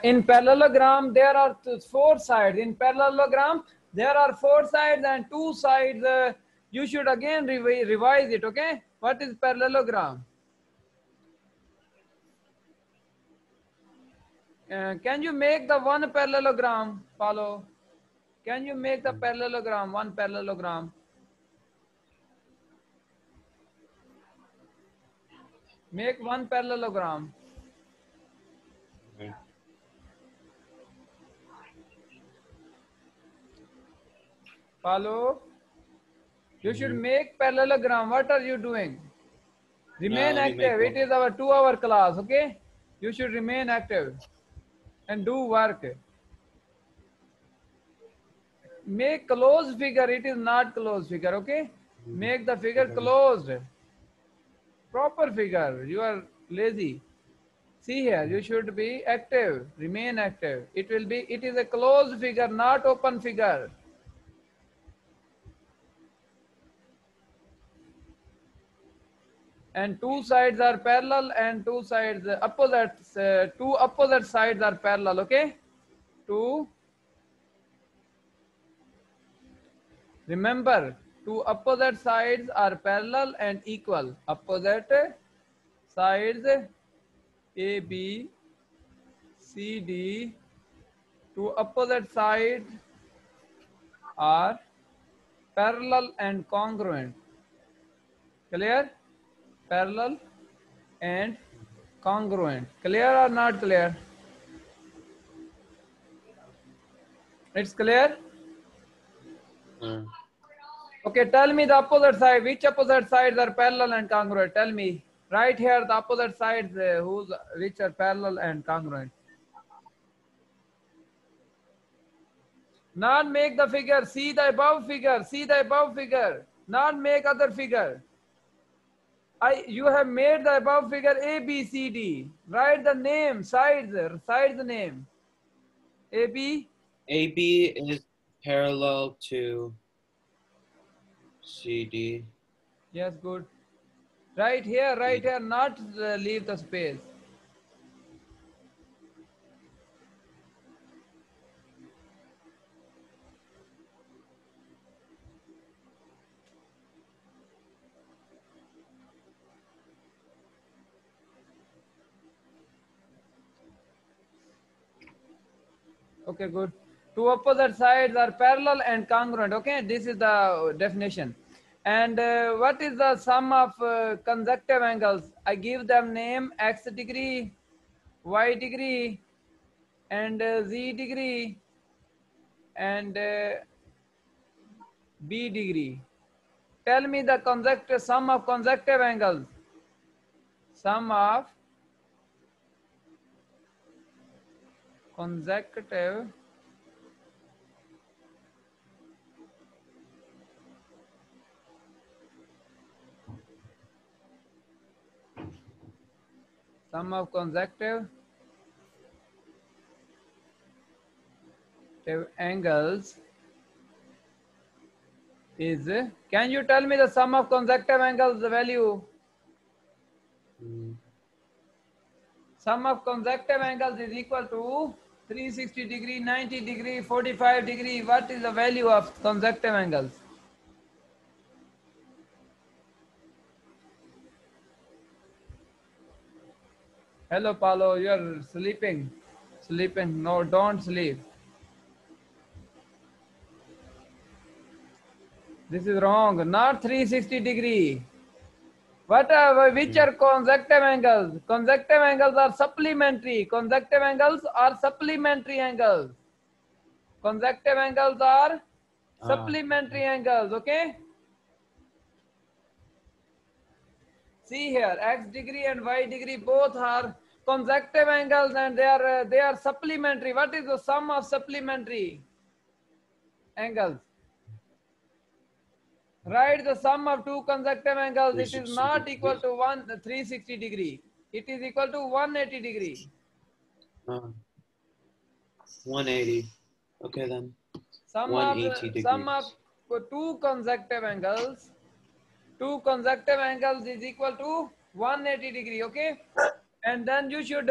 In parallelogram, there are four sides. In parallelogram, there are four sides and two sides. You should again revise it, okay? What is parallelogram? Can you make the one parallelogram, Paulo? Can you make the parallelogram, one parallelogram? Make one parallelogram. Okay. Paulo, you should make parallelogram. What are you doing? No, Remain let me make active. It one. is our 2-hour class, okay? You should remain active and do work. Make closed figure. It is not closed figure, okay? Make the figure closed. Proper figure. You are lazy. See here, you should be active. Remain active. It will be, it is a closed figure, not open figure. And two sides are parallel and two sides opposite. Two opposite sides are parallel, okay? Two. Remember, two opposite sides are parallel and equal. Opposite sides A, B, C, D. Two opposite sides are parallel and congruent. Clear? Parallel and congruent. Clear or not clear? It's clear? Okay, tell me the opposite side. Which opposite sides are parallel and congruent? Tell me. Right here, the opposite sides which are parallel and congruent. Not make the figure. See the above figure. See the above figure. Not make other figure. You have made the above figure A, B, C, D. Write the name, sides name. A, B. AB is parallel to CD. Yes, good. Right here, not leave the space. Okay, good. Two opposite sides are parallel and congruent. Okay, this is the definition. And what is the sum of consecutive angles? I give them name x degree, y degree, and z degree, and b degree. Tell me the sum of consecutive angles. Sum of consecutive angles is, can you tell me the sum of consecutive angles, the value? Sum of consecutive angles is equal to 360 degree, 90 degree, 45 degree. What is the value of consecutive angles? Hello, Paulo, you are sleeping. Sleeping. No, don't sleep. This is wrong. Not 360 degree. Which are consecutive angles? Consecutive angles are supplementary. Consecutive angles are supplementary angles. Consecutive angles are supplementary angles. Okay. See here, x degree and y degree both are consecutive angles, and they are supplementary. What is the sum of supplementary angles? Write the sum of two consecutive angles. It is not equal to 360 degree. It is equal to 180 degree. 180. Okay then. Sum 180 degrees. Sum of two consecutive angles. Two consecutive angles is equal to 180 degree. Okay, and then you should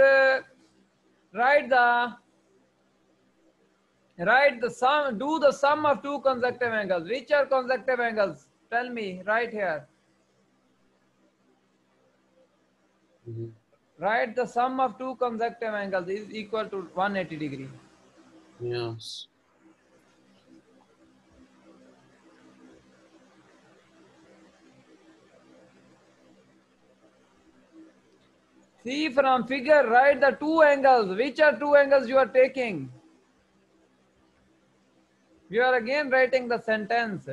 Write the sum, do the sum of two consecutive angles. Which are consecutive angles? Tell me right here. Mhm. Write the sum of two consecutive angles is equal to 180 degree. Yes. See from figure, write the two angles. Which are two angles you are taking? You are again writing the sentence.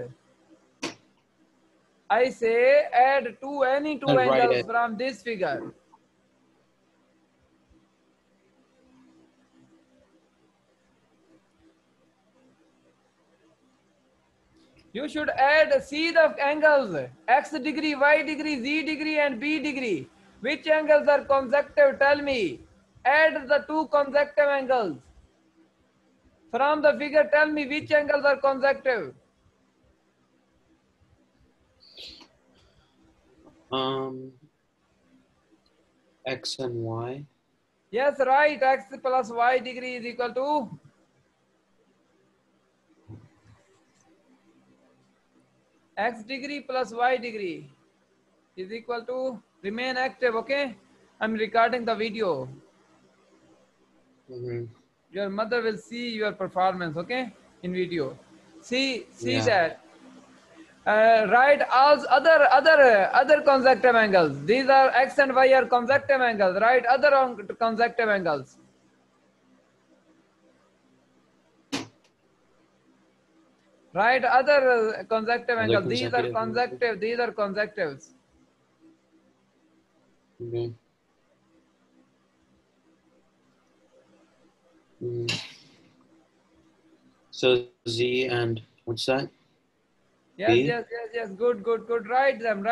I say add any two And write angles it. from this figure. You should add, see the angles, x degree, y degree, z degree and b degree. Which angles are consecutive? Tell me. Add the two consecutive angles. From the figure, tell me which angles are consecutive. X and Y. Yes, right. X plus y degree is equal to x degree plus y degree is equal to, remain active, okay? I'm recording the video. Mm-hmm. Your mother will see your performance, okay? In video. See Yeah. that. Write all other consecutive angles. These are x and y are consecutive angles. Write other consecutive angles. Write other consecutive Other angles. These are consecutive angles. consecutive. These are consecutives. Okay. Mm. So Z and what's that? Yes, B? yes. Good. Write them.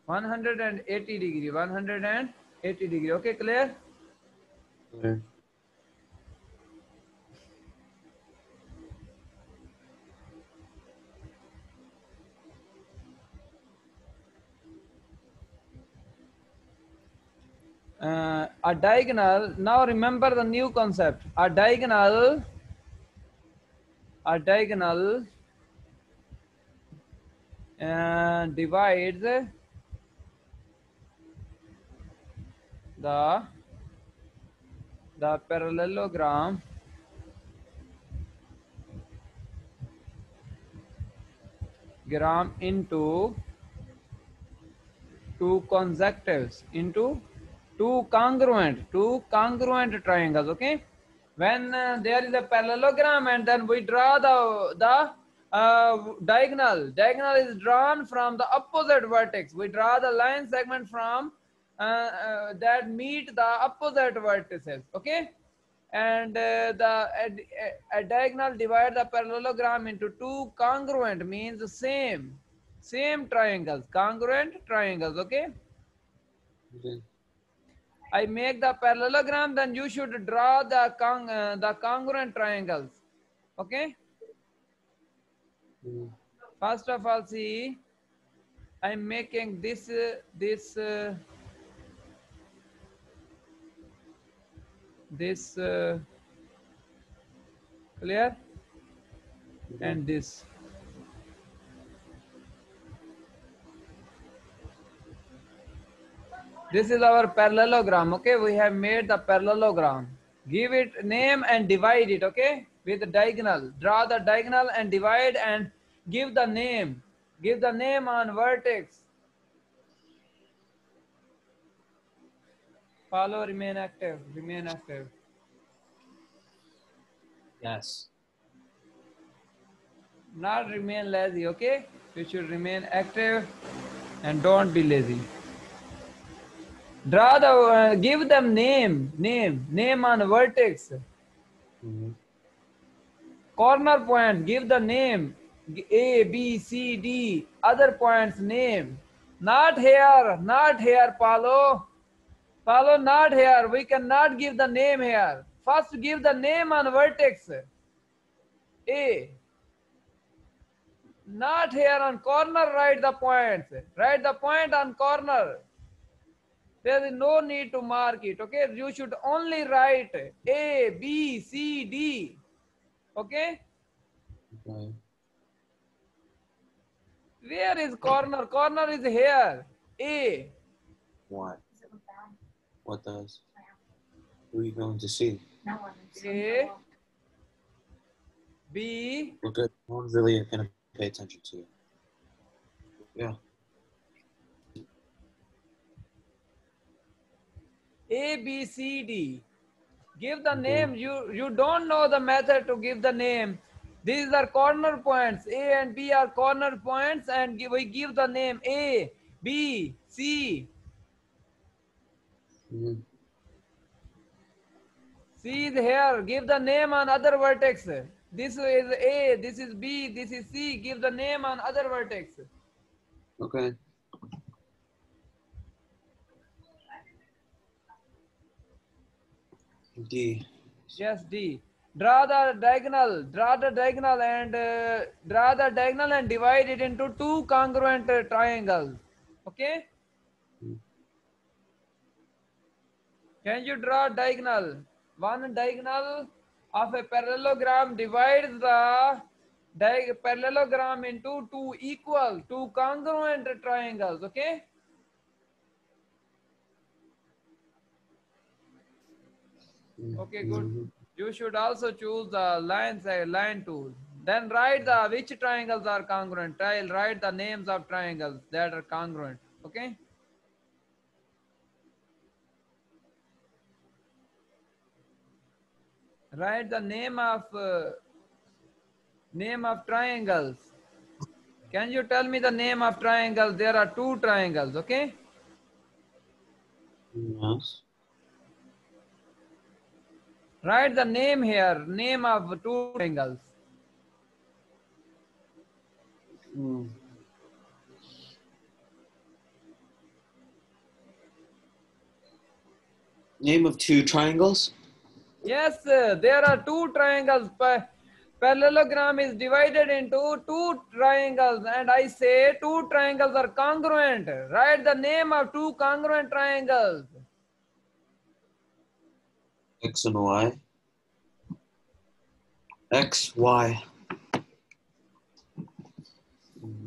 One hundred and 180 degree. Okay, clear? Okay. A diagonal. Now remember the new concept. A diagonal divides the parallelogram into two consectives, into two congruent triangles. Okay, when there is a parallelogram and then we draw the diagonal is drawn from the opposite vertex. We draw the line segment from that meet the opposite vertices. Okay, and a diagonal divide the parallelogram into two congruent, means the same triangles, congruent triangles. Okay, Okay. I make the parallelogram, then you should draw the congruent triangles. Okay, Mm. first of all, see, I'm making this clear, Okay. and this. This is our parallelogram. Okay, we have made the parallelogram. Give it name and divide it. Okay, with the diagonal. Draw the diagonal and divide and give the name. Give the name on vertex. Follow, remain active. Remain active. Yes. Not remain lazy. Okay, you should remain active and don't be lazy. Draw the give them name on vertex. Mm-hmm. Corner points, give the name. A, B, C, D. Other points name. Not here, Paulo. Paulo, not here. We cannot give the name here. First give the name on vertex. A. Not here on corner, write the points. Write the point on corner. There is no need to mark it, okay? You should only write A, B, C, D, okay? Okay. Where is corner? Corner is here. A. What? What does? Who are you going to see? A. B. Look at, no one's really gonna pay attention to you. Yeah. A, B, C, D. Give the Okay. name. You don't know the method to give the name. These are corner points. A and B are corner points, and we give the name A, B, C. Mhm. C is here. Give the name on other vertex. This is A, this is B, this is C. Give the name on other vertex. Okay. D. Yes, D. Draw the diagonal. Draw the diagonal and divide it into two congruent triangles. Okay. Mm. Can you draw diagonal? One diagonal of a parallelogram divides the parallelogram into two congruent triangles. Okay. Okay, good. Mhm. You should also choose the line tool. Then write the which triangles are congruent. I'll write the names of triangles that are congruent. Okay. Write the name of triangles. Can you tell me the name of triangles? There are two triangles. Okay. Yes. Write the name here. Name of two triangles. Mm. Name of two triangles? Yes, there are two triangles. Parallelogram is divided into two triangles, and I say two triangles are congruent. Write the name of two congruent triangles. X and Y. X, Y.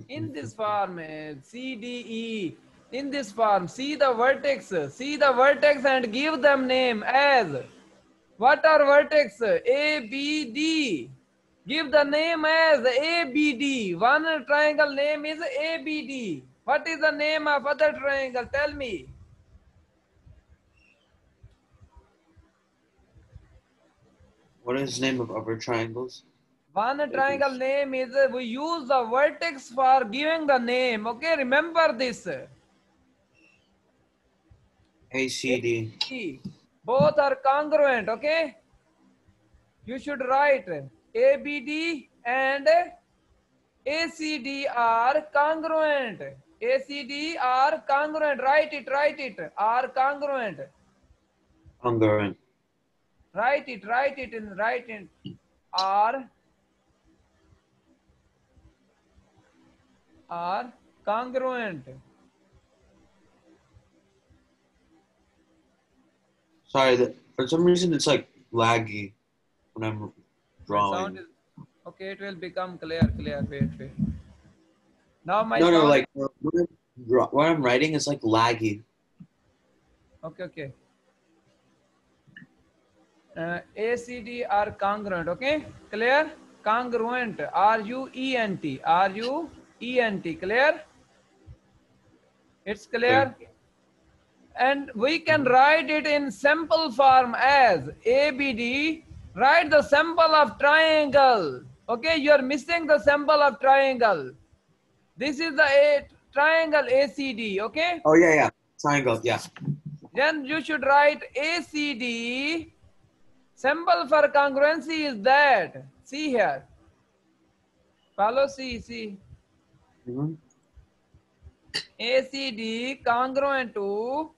In this form, C, D, E. In this form, see the vertex and give them name as. What are vertex? A, B, D. Give the name as ABD. One triangle name is ABD. What is the name of other triangle? Tell me. What is the name of other triangles? One triangle name is, we use the vertex for giving the name. Okay, remember this. ACD. ABD. Both are congruent, okay? You should write ABD and ACD are congruent. ACD are congruent. Write it. Are congruent. Congruent. Write it. Are congruent. Sorry, for some reason it's like laggy when I'm The drawing. sound is okay. It will become clear. Wait. Now my No, sound. like when I'm writing, it's like laggy. Okay. ACD are congruent. Okay, clear? Congruent. RUENT. Clear? It's clear. And we can write it in simple form as ABD. Write the symbol of triangle. Okay, you are missing the symbol of triangle. This is the triangle ACD. Okay. Oh yeah. Triangle. Yeah. Then you should write ACD. Symbol for congruency is that. See here. Follow see. Mm-hmm. ACD congruent to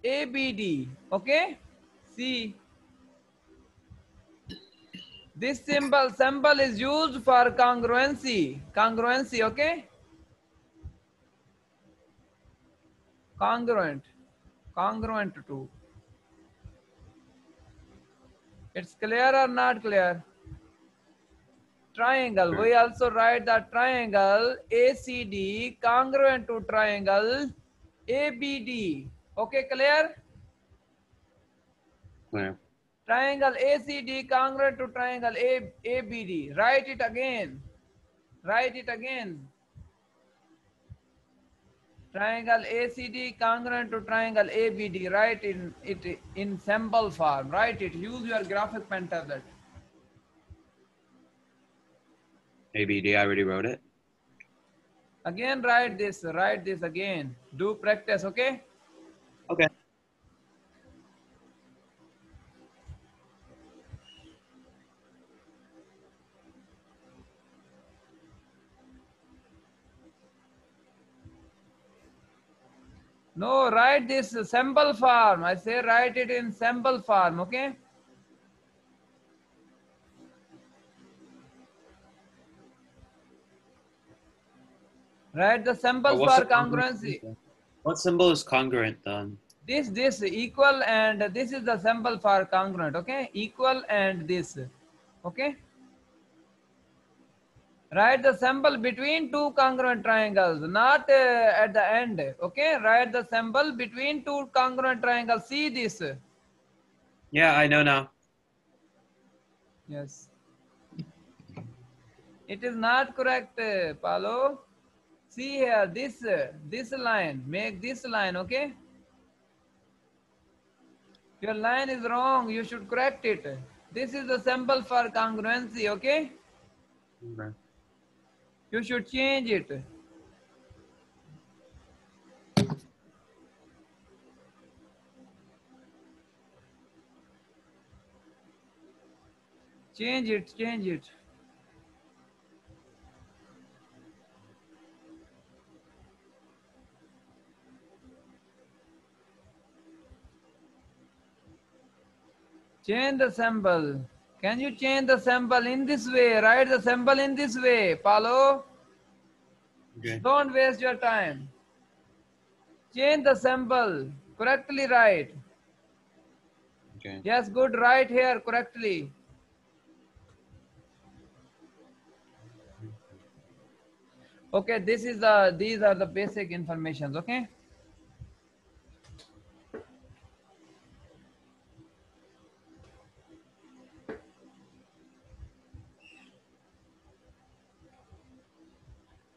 ABD. Okay. See. This symbol is used for congruency. Congruency, okay? Congruent. Congruent to. It's clear or not clear? Triangle. We also write the triangle ACD congruent to triangle ABD. Okay, clear? Clear. Triangle ACD congruent to triangle ABD. Write it again. Write it again. Triangle ACD congruent to triangle ABD. Write it in symbol form. Write it. Use your graphic pen tablet. ABD, I already wrote it. Again, write this. Write this again. Do practice, okay? Okay. No, write this symbol form. I say write it in symbol form, okay? Write the symbols What's for the congruency. What symbol is congruent then? This equal and this is the symbol for congruent, okay? Equal and this, okay? Write the symbol between two congruent triangles, not at the end, okay? Write the symbol between two congruent triangles. See this. Yeah, I know now. Yes. It is not correct, Paulo. See here, this line, make this line, okay? Your line is wrong, you should correct it. This is the symbol for congruency, okay? Okay. You should change it. Change it, change it. Change the symbol. Can you change the symbol in this way? Write the symbol in this way, Paulo. Okay. Don't waste your time. Change the symbol. Correctly write. Okay. Yes, good. Write here correctly. Okay, these are the basic informations, okay?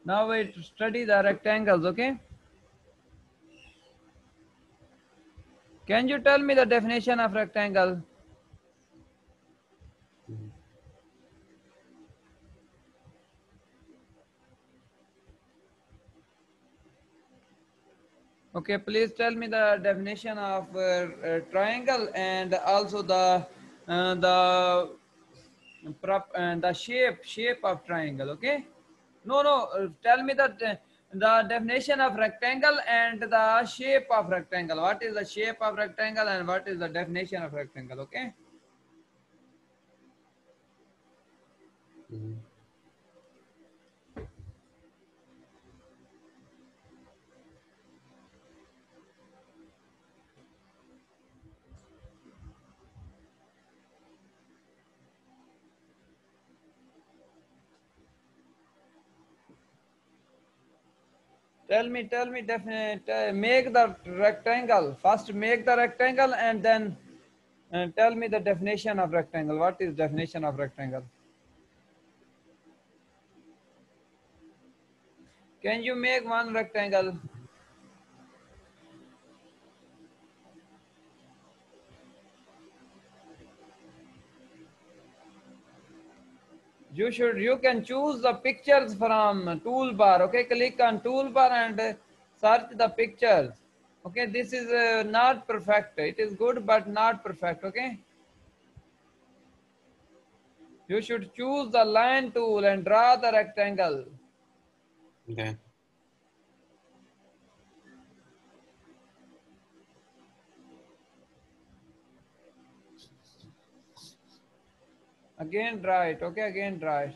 Now we study the rectangles, okay? Can you tell me the definition of rectangle? Mhm. Okay, please tell me the definition of triangle and also the shape of triangle. Okay. No. Tell me the definition of rectangle and the shape of rectangle. What is the shape of rectangle and what is the definition of rectangle? Okay. Mhm. Tell me, definitely make the rectangle. First make the rectangle and then tell me the definition of rectangle. What is definition of rectangle? Can you make one rectangle? You can choose the pictures from toolbar. Okay, click on toolbar and search the pictures. Okay, this is not perfect. It is good but not perfect. Okay, you should choose the line tool and draw the rectangle. Okay. Again draw it. Okay, again draw it.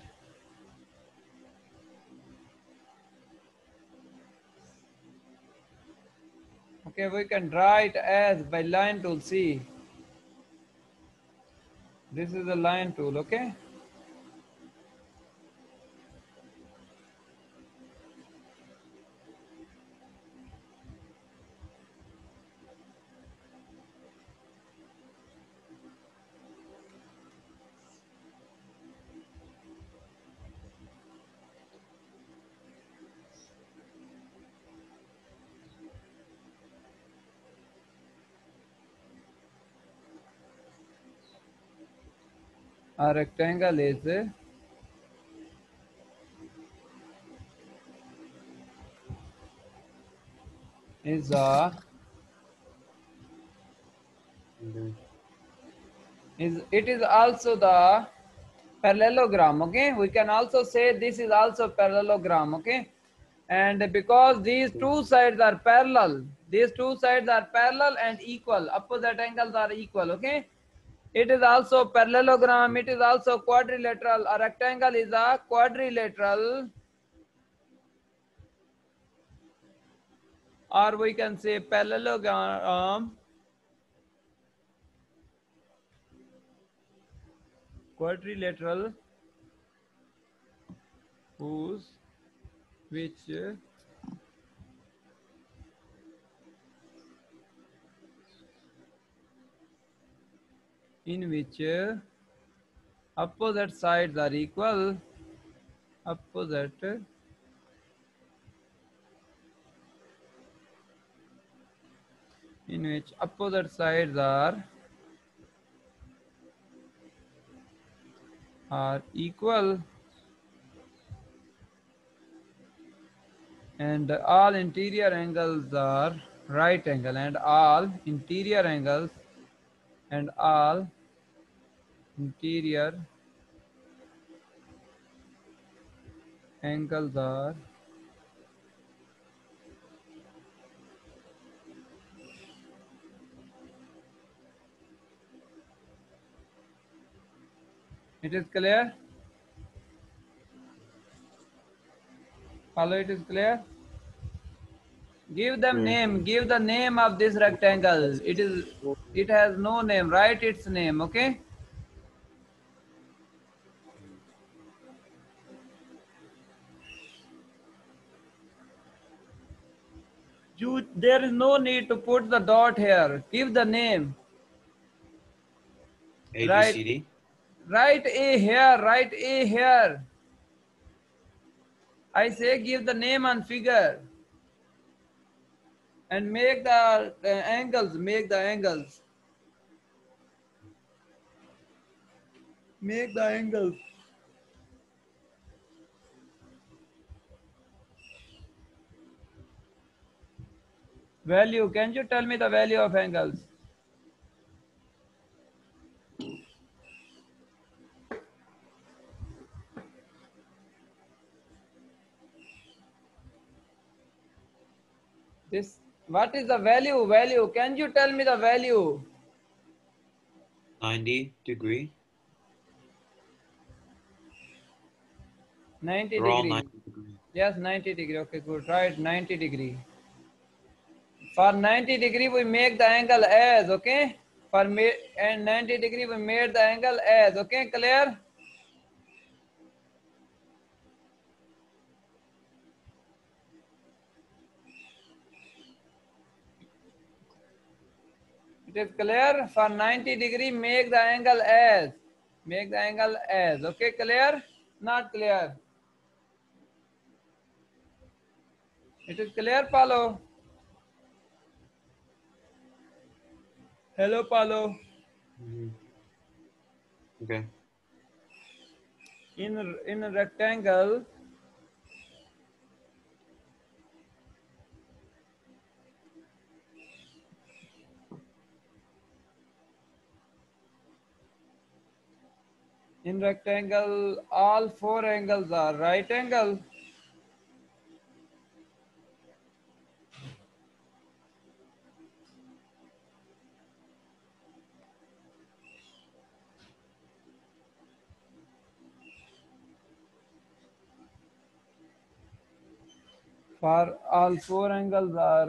Okay, we can draw it as by line tool. See, this is the line tool. Okay. A rectangle is a Okay. is it is also the parallelogram. Okay, we can also say this is also parallelogram. Okay, and because these two sides are parallel, these two sides are parallel and equal, opposite angles are equal. Okay, it is also parallelogram, it is also quadrilateral. A rectangle is a quadrilateral, or we can say parallelogram, quadrilateral, whose which in which opposite sides are equal, opposite in which opposite sides are equal, and all interior angles are right angle, and all interior angles and all interior angles are it is clear? Follow, it is clear? Give them Clear. name, give the name of this rectangle. It has no name, write its name. Okay, there is no need to put the dot here. Give the name. A, B, Write C, D. write A here, write A here. I say give the name and figure, and make the angles, make the angles, make the angles. Value, can you tell me the value of angles? This, what is the value? Value, can you tell me the value? 90 degree. 90 They're all degree. 90 degree. Yes, 90 degree. Okay, good. Right, 90 degree. For 90 degree, we make the angle as, okay? And 90 degree, we made the angle as, okay? Clear? It is clear? For 90 degree, make the angle as. Make the angle as. Okay, clear? Not clear. It is clear, Paulo? Hello, Paulo. Okay. In a rectangle, all four angles are right angle. For all four angles are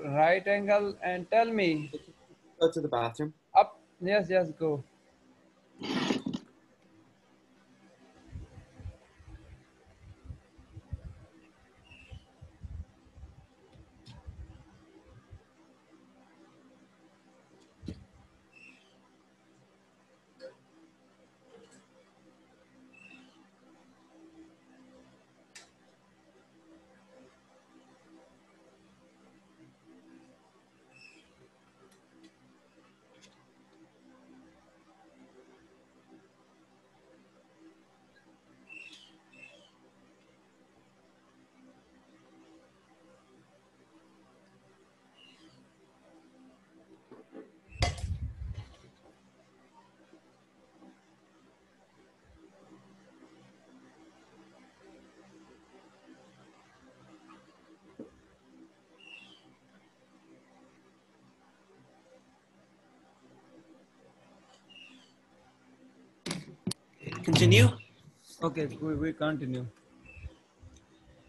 right angle, and tell me Go to the bathroom. up. Yes, yes, go. Continue. Okay, we continue.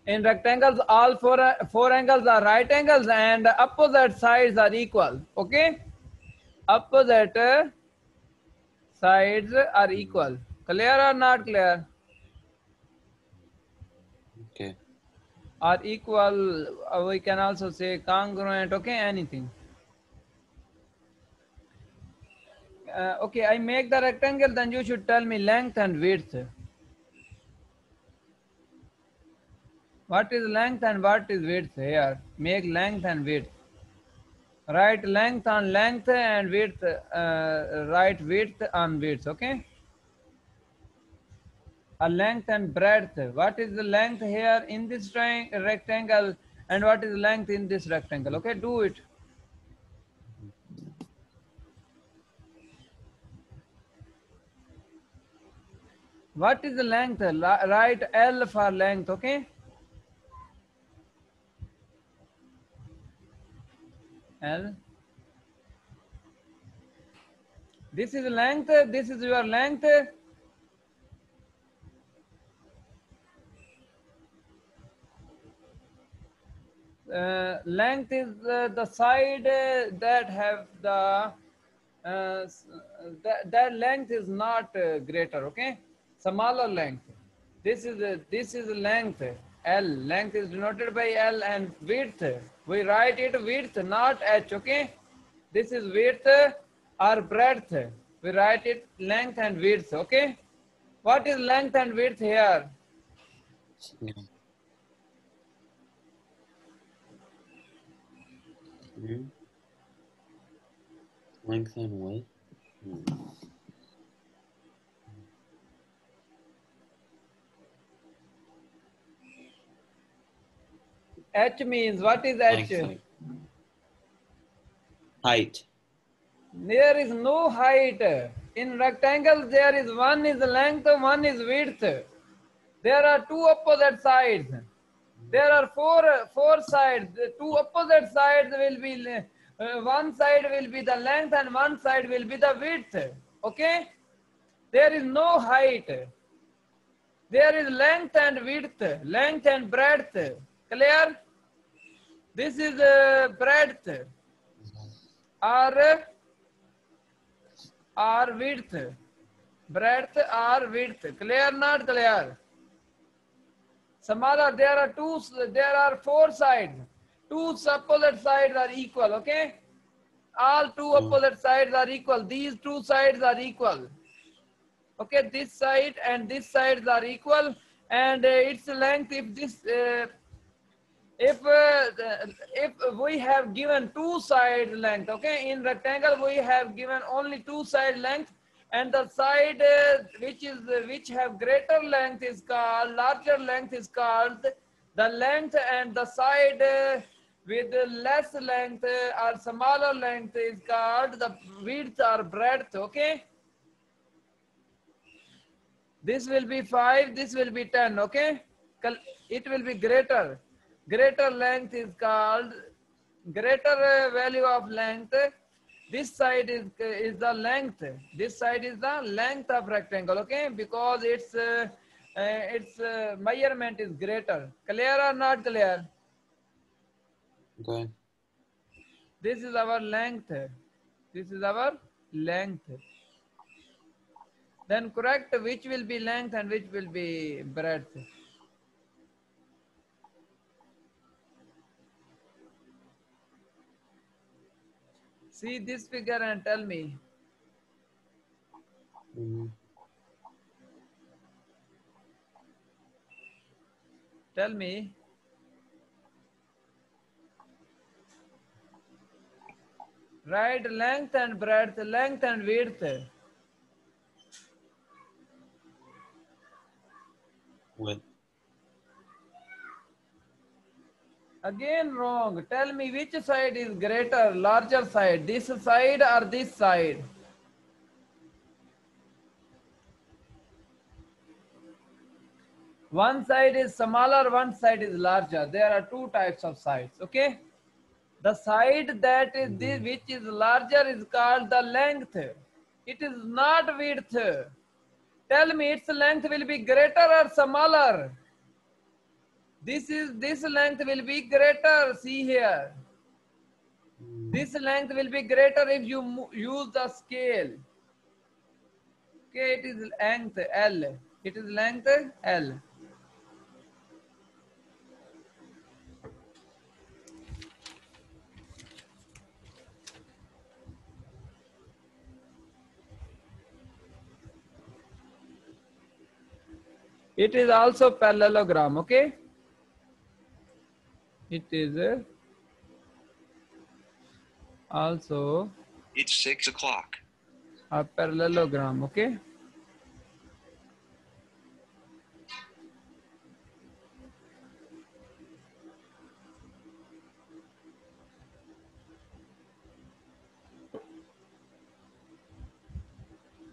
In rectangles, all four angles are right angles and opposite sides are equal. Okay, opposite sides are equal. Clear or not clear? Okay. Are equal. We can also say congruent. Okay, anything. Okay, I make the rectangle. Then you should tell me length and width. What is length and what is width here? Make length and width. Write length on length and width. Write width on width. Okay. A length and breadth. What is the length here in this rectangle and what is the length in this rectangle? Okay, do it. What is the length? Write L for length. Okay. L. This is length. This is your length. Length is the side that have the that length is not greater. Okay, smaller length. This is length. L length is denoted by L, and width we write it width, not H. Okay, this is width or breadth. We write it length and width. Okay, what is length and width here? Yeah. Length and width. H means what is H? Length. Height. There is no height. In rectangles, there is one is length, one is width. There are two opposite sides. There are four sides. The two opposite sides will be one side will be the length and one side will be the width. Okay? There is no height. There is length and width, length and breadth. Clear? This is breadth or width. Breadth or width. Clear, not clear? Samara, there are four sides. Two opposite sides are equal, okay? All two opposite sides are equal. These two sides are equal. Okay, this side and this sides are equal, and its length, if we have given two side length, okay, in rectangle we have given only two side length, and the side which have greater length is called, larger length is called the length, and the side with less length or smaller length is called the width or breadth. Okay, this will be 5, this will be 10. Okay, it will be greater. Greater length is called, greater value of length. This side is the length. This side is the length of rectangle. Okay, because its its measurement is greater. Clear or not clear? Okay. This is our length. This is our length. Then correct which will be length and which will be breadth. See this figure and tell me. Mm-hmm. Tell me. Right, length and breadth, length and width. Width. Again wrong. Tell me which side is greater, larger side, this side or this side? One side is smaller, one side is larger. There are two types of sides, okay? The side that is this, Mm-hmm. which is larger is called the length. It is not width. Tell me its length will be greater or smaller? This length will be greater. See here. Mm-hmm. This length will be greater if you use the scale. Okay, it is length L. It is length L. It is also parallelogram, okay? It is also It's 6 o'clock. a parallelogram, okay?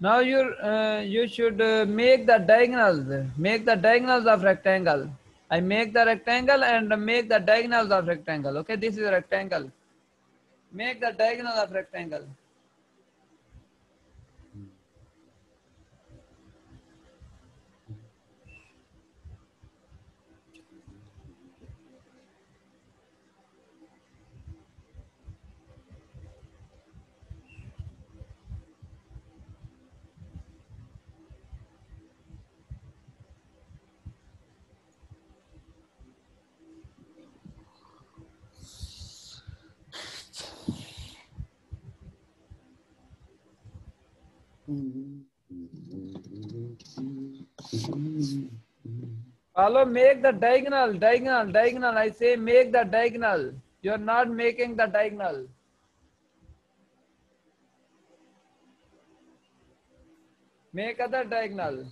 Now you should make the diagonals of rectangle. I make the rectangle and make the diagonals of rectangle. Okay, this is a rectangle. Make the diagonal of rectangle. Follow, make the diagonal. I say make the diagonal. You are not making the diagonal. Make other diagonal.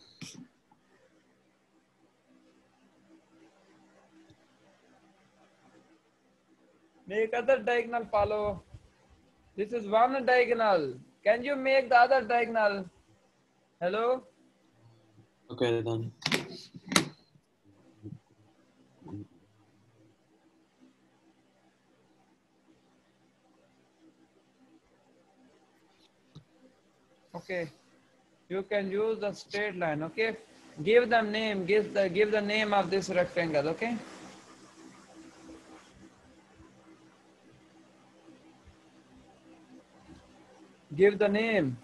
Make other diagonal, follow. This is one diagonal. Can you make the other diagonal? Hello? Okay then. Okay. You can use the straight line, okay? Give them name, give the name of this rectangle, okay? Give the name.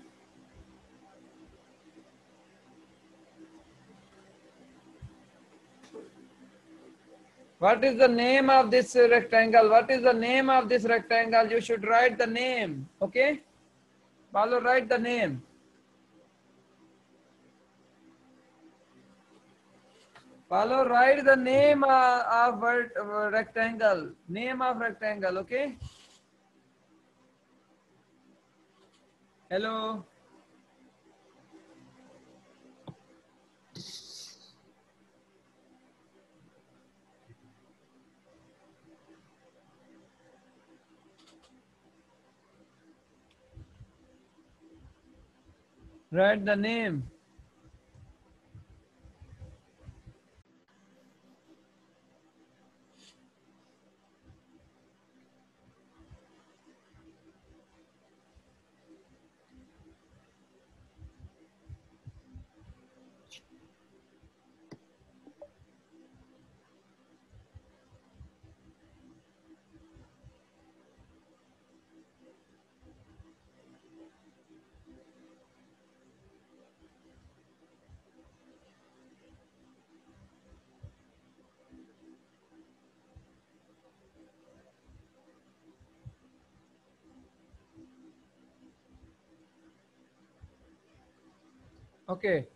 What is the name of this rectangle? What is the name of this rectangle? You should write the name, okay? Follow, write the name. Follow, write the name of rectangle. Name of rectangle, okay? Hello? Write the name. Okay.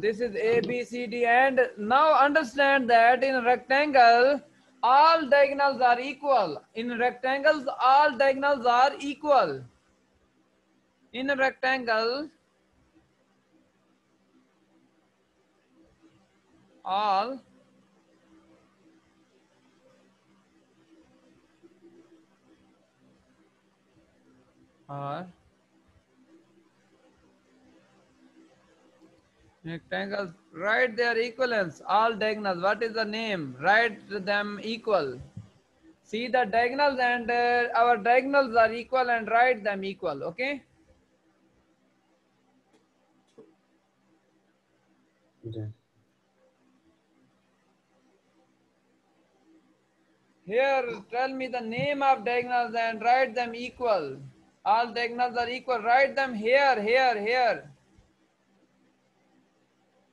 This is A, B, C, D, and now understand that in a rectangle, all diagonals are equal. In rectangles, all diagonals are equal. In a rectangle, all are rectangles. Write their equivalents. All diagonals. What is the name? Write them equal. See the diagonals and our diagonals are equal and write them equal. Okay. Okay. Here, tell me the name of diagonals and write them equal. All diagonals are equal. Write them here, here, here.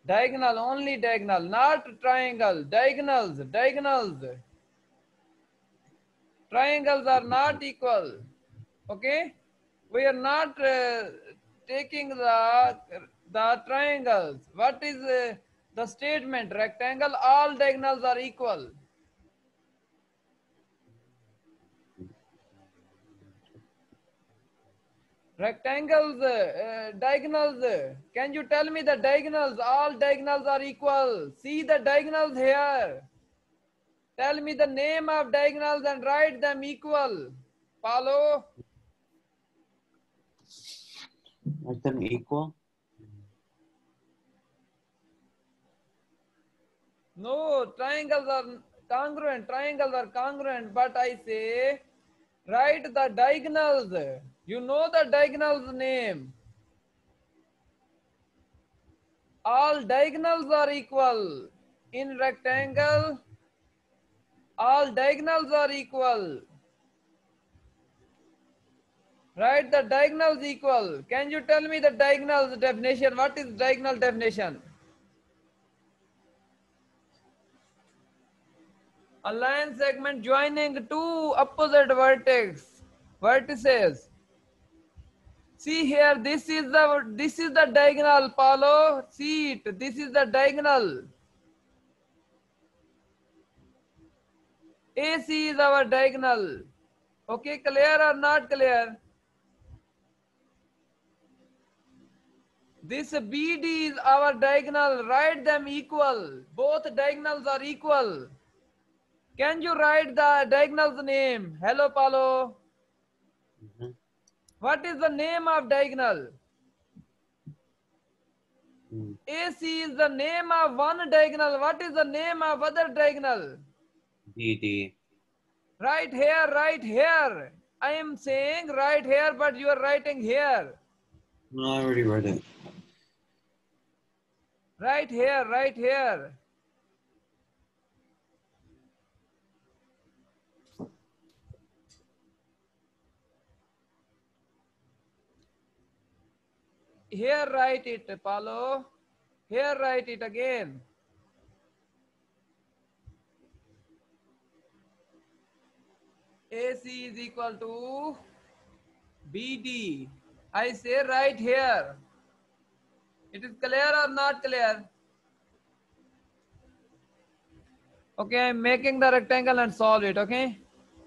Diagonal, only diagonal, not triangle. Diagonals, diagonals. Triangles are not equal. Okay? We are not taking the triangles. What is the statement? Rectangle, all diagonals are equal. Rectangles, diagonals. Can you tell me the diagonals? All diagonals are equal. See the diagonals here. Tell me the name of diagonals and write them equal. Follow. Make them equal. No, triangles are congruent. Triangles are congruent. But I say, write the diagonals. You know the diagonals name. All diagonals are equal. In rectangle, all diagonals are equal. Write the diagonals equal. Can you tell me the diagonals definition? What is diagonal definition? A line segment joining two opposite vertices. See here, this is the diagonal, Paulo. See it. This is the diagonal. AC is our diagonal. Okay, clear or not clear? This BD is our diagonal. Write them equal. Both diagonals are equal. Can you write the diagonal's name? Hello, Paulo. Mm-hmm. What is the name of diagonal? Mm. AC is the name of one diagonal. What is the name of other diagonal? BD. Right here, right here. I am saying right here, but you are writing here. No, I already read it. Right here, right here. Here write it, Paulo. Here write it again. AC is equal to BD. I say right here. It is clear or not clear? Okay, I'm making the rectangle and solve it, okay?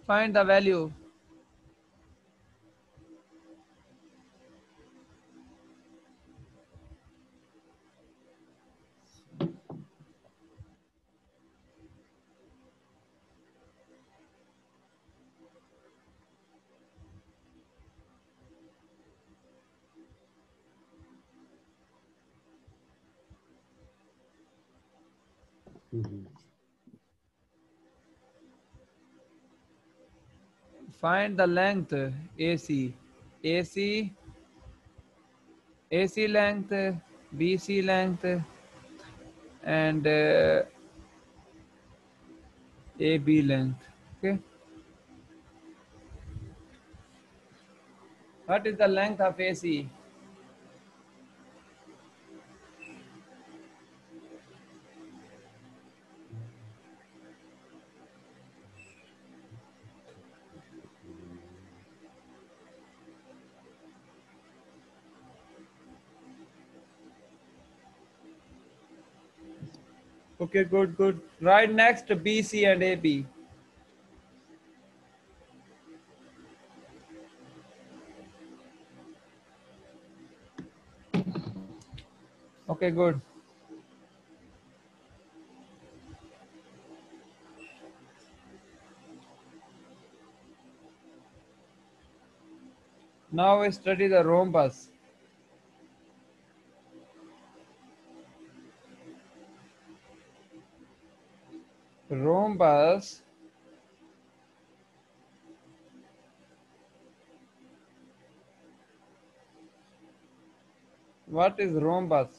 Find the value. Mm-hmm. Find the length AC. AC, AC length, BC length, and AB length. Okay. What is the length of AC? Okay, good, good. Right next, BC and AB. Okay, good. Now we study the rhombus. Rhombus. What is rhombus?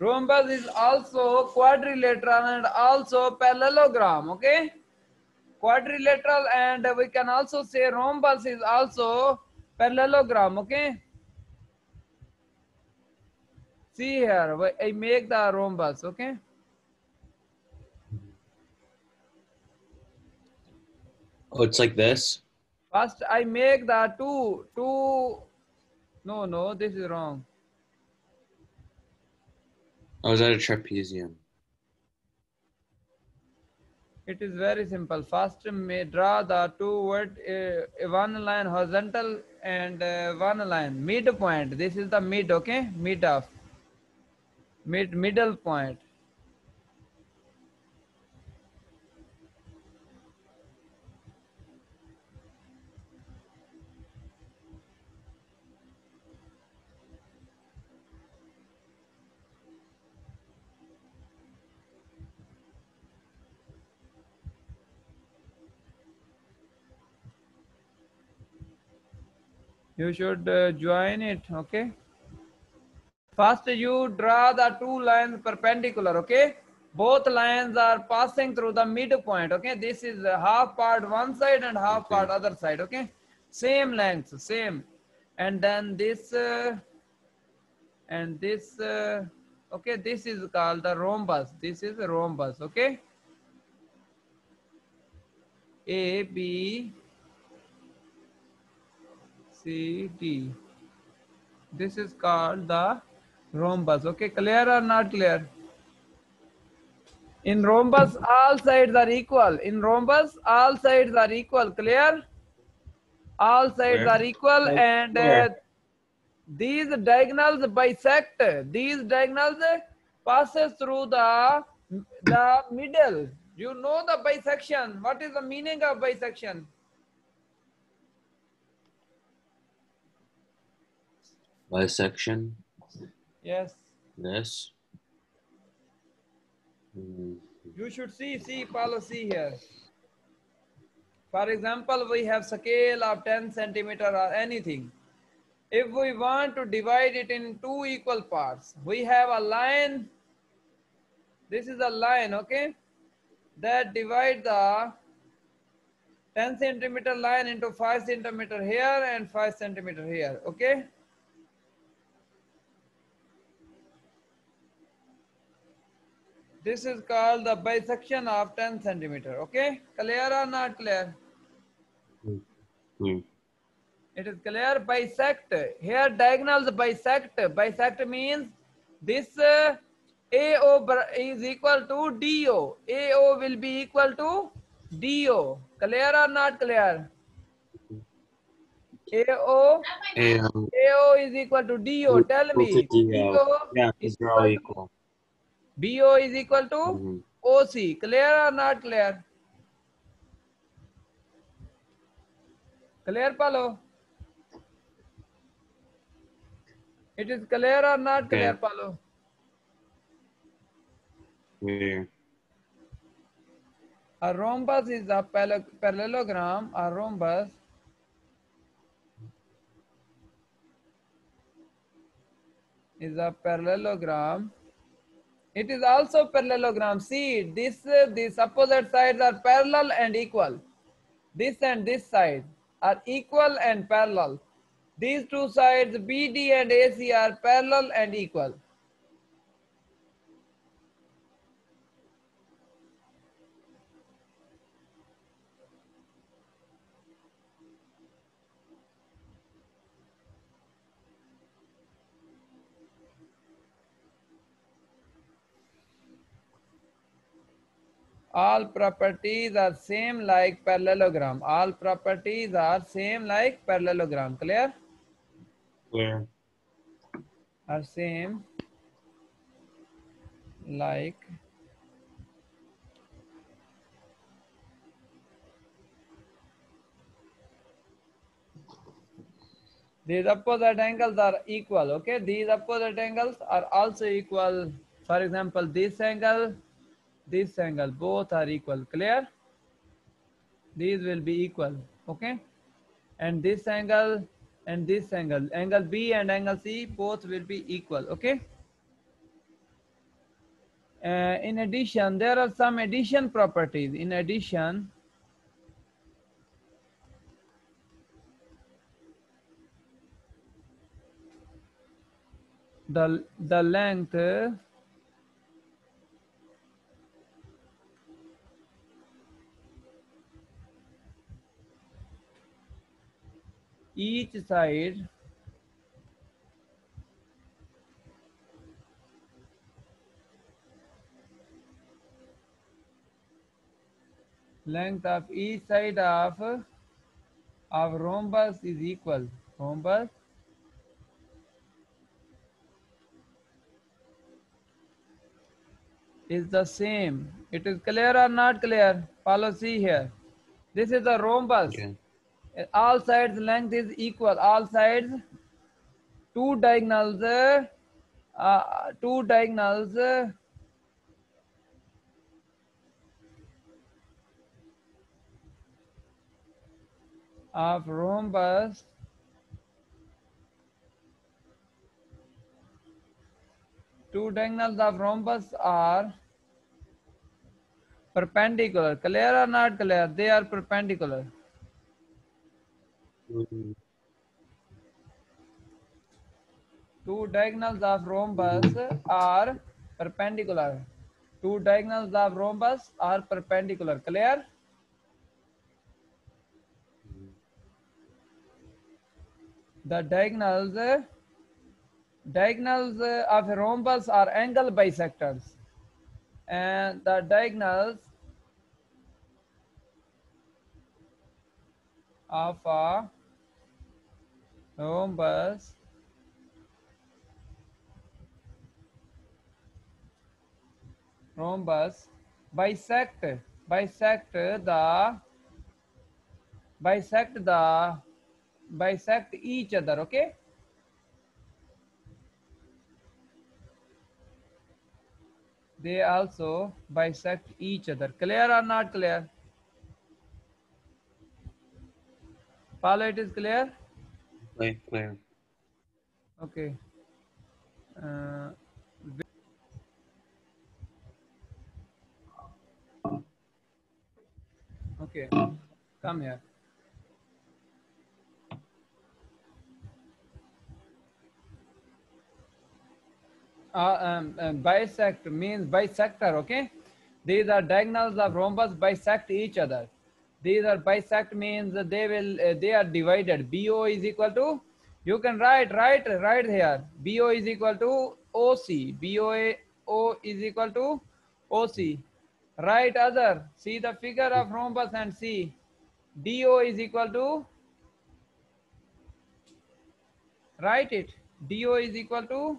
Rhombus is also quadrilateral and also parallelogram. Okay, quadrilateral, and we can also say rhombus is also parallelogram. Okay, see here, I make the rhombus. Okay, Oh, it's like this? first I make the two. No, this is wrong. Oh, is that a trapezium? It is very simple. First, may draw the two word one line horizontal and one line midpoint. This is the mid, okay? Mid of middle point. You should join it, okay? First, you draw the two lines perpendicular, okay? Both lines are passing through the midpoint, okay? This is half part one side and half part Okay. other side, okay? Same length, same. And then this and this okay, this is called the rhombus. This is a rhombus, okay? A B C D. This is called the rhombus. Okay, clear or not clear? In rhombus all sides are equal. In rhombus all sides are equal. Clear? All sides Where? are equal, Oh, and where? these diagonals bisect. These diagonals passes through the middle. You know the bisection. What is the meaning of bisection? Bisection? Yes. This? Mm, You should see, Paulo, see here. For example, we have scale of 10 centimeter or anything. If we want to divide it in two equal parts, we have a line. This is a line, okay, that divide the 10 centimeter line into 5 centimeter here and 5 centimeter here, okay? This is called the bisection of 10 centimeter, okay? Clear or not clear? mm, mm. It is clear. Bisect. Here diagonals bisect. Bisect means this AO is equal to DO. AO will be equal to DO. Clear or not clear? AO, And AO is equal to DO. Tell equal to me. DO. BO Yeah, is because they're all equal to equal. BO is equal to Mhm. OC. Clear or not clear? Clear, Palo? It is clear or not clear, Okay. Palo? Here. A rhombus is a parallelogram. A rhombus is a parallelogram. It is also parallelogram. See, these opposite sides are parallel and equal. This and this side are equal and parallel. These two sides, BD and AC, are parallel and equal. All properties are same like parallelogram. All properties are same like parallelogram. Clear? Clear. Are same like these opposite angles are equal. Okay, these opposite angles are also equal. For example, this angle, both are equal. Clear? These will be equal. Okay, and this angle and this angle B and angle C, both will be equal. Okay. In addition, there are some addition properties. In addition, the length each side length of each side of rhombus is equal. Rhombus is the same. It is clear or not clear? Follow, see here. This is the rhombus. Yeah. All sides length is equal. All sides, two diagonals, two diagonals of rhombus are perpendicular. Clear or not clear? They are perpendicular. Mhm. Two diagonals of rhombus are perpendicular. Two diagonals of rhombus are perpendicular. Clear? The diagonals of a rhombus are angle bisectors, and the diagonals of a rhombus bisect bisect the bisect the bisect each other. Okay, they also bisect each other. Clear or not clear? Follow, it is clear. Clear. Clear. Okay. uh, okay, come here. Bisect means bisector. Okay, these are diagonals of rhombus bisect each other. These are bisect means they are divided. BO is equal to, you can write here, BO is equal to OC. BO is equal to OC. Write other, see the figure of rhombus and see DO is equal to, write it, DO is equal to,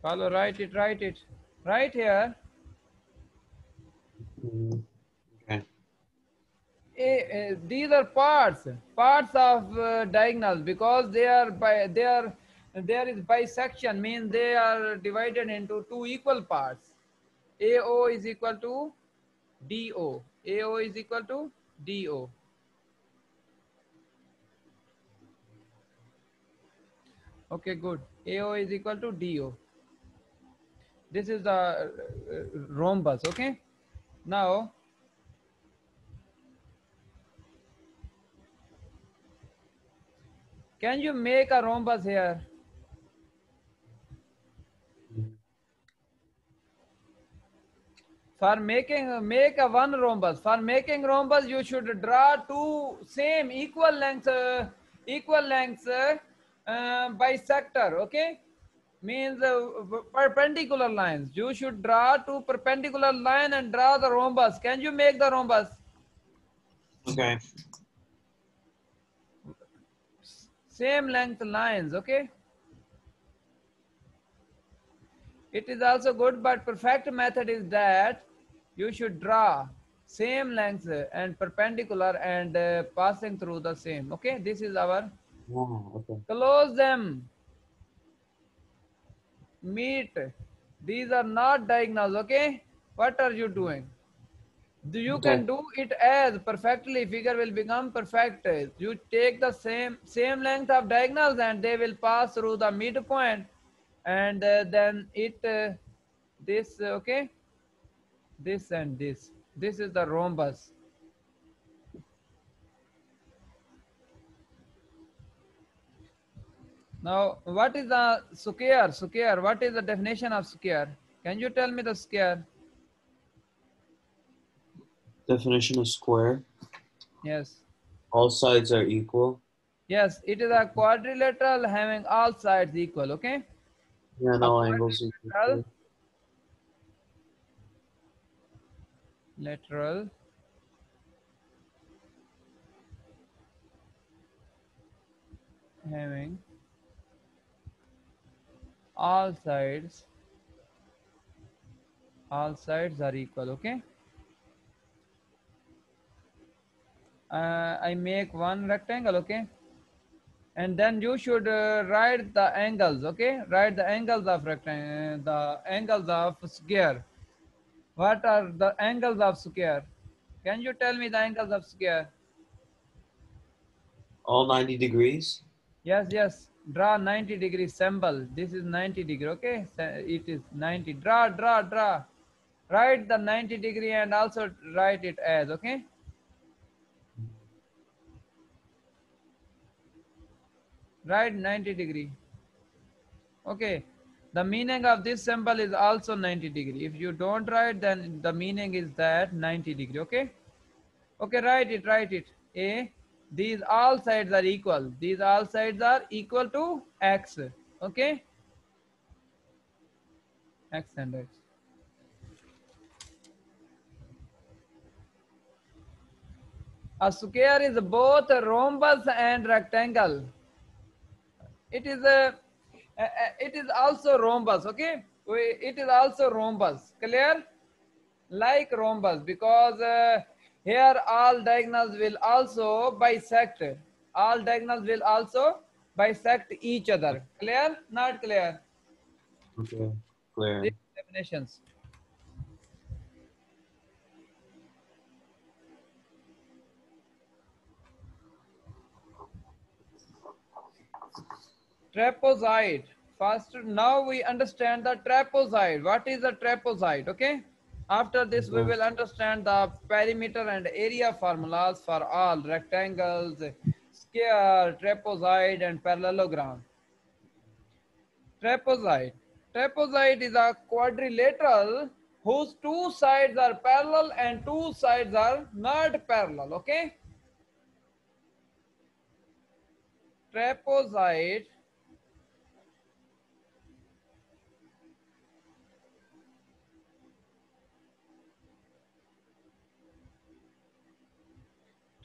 follow, write it right here. Mhm. Okay. These are parts of diagonals, because there is bisection, means they are divided into two equal parts. AO is equal to DO. AO is equal to DO. Okay, good. AO is equal to DO. This is the rhombus. Okay, now can you make a rhombus here? Mhm. For make a one rhombus. For making rhombus, you should draw two same equal length equal lengths bisector, okay? Means perpendicular lines. You should draw two perpendicular line and draw the rhombus. Can you make the rhombus? Okay. Same length lines, okay? It is also good, but perfect method is that you should draw same length and perpendicular and passing through the same, okay? This is our Oh, okay. close them, meet. These are not diagonals, okay? What are you doing? You Okay. can do it as perfectly. Figure will become perfect. You take the same length of diagonals and they will pass through the midpoint, and then it this okay, this and this is the rhombus. Now what is the square? What is the definition of square? Can you tell me the square? Definition of square. Yes. All sides are equal. Yes, it is a quadrilateral having all sides equal, okay? Yeah, and A all angles quadrilateral equal. lateral having all sides are equal, okay? I make one rectangle, okay? And then you should write the angles, okay? Write the angles of rectangle, the angles of square. What are the angles of square? Can you tell me the angles of square? All 90 degrees. Yes, yes. Draw 90-degree symbol. This is 90-degree, okay? It is 90. Draw. Write the 90-degree and also write it as, okay? Write 90-degree. Okay. The meaning of this symbol is also 90-degree. If you don't write, then the meaning is that 90-degree, okay? Okay, write it. A, these all sides are equal. These all sides are equal to x, okay? X and x. A square is both a rhombus and rectangle. It is it is also rhombus, okay? It is also rhombus. Clear? Like rhombus, because here all diagonals will also bisect. All diagonals will also bisect each other. Clear? Not clear? Okay. Clear. These definitions. Trapezoid. First, now we understand the trapezoid. What is a trapezoid? Okay. After this, we Okay. will understand the perimeter and area formulas for all rectangles, square, trapezoid, and parallelogram. Trapezoid. Trapezoid is a quadrilateral whose two sides are parallel and two sides are not parallel. Okay. Trapezoid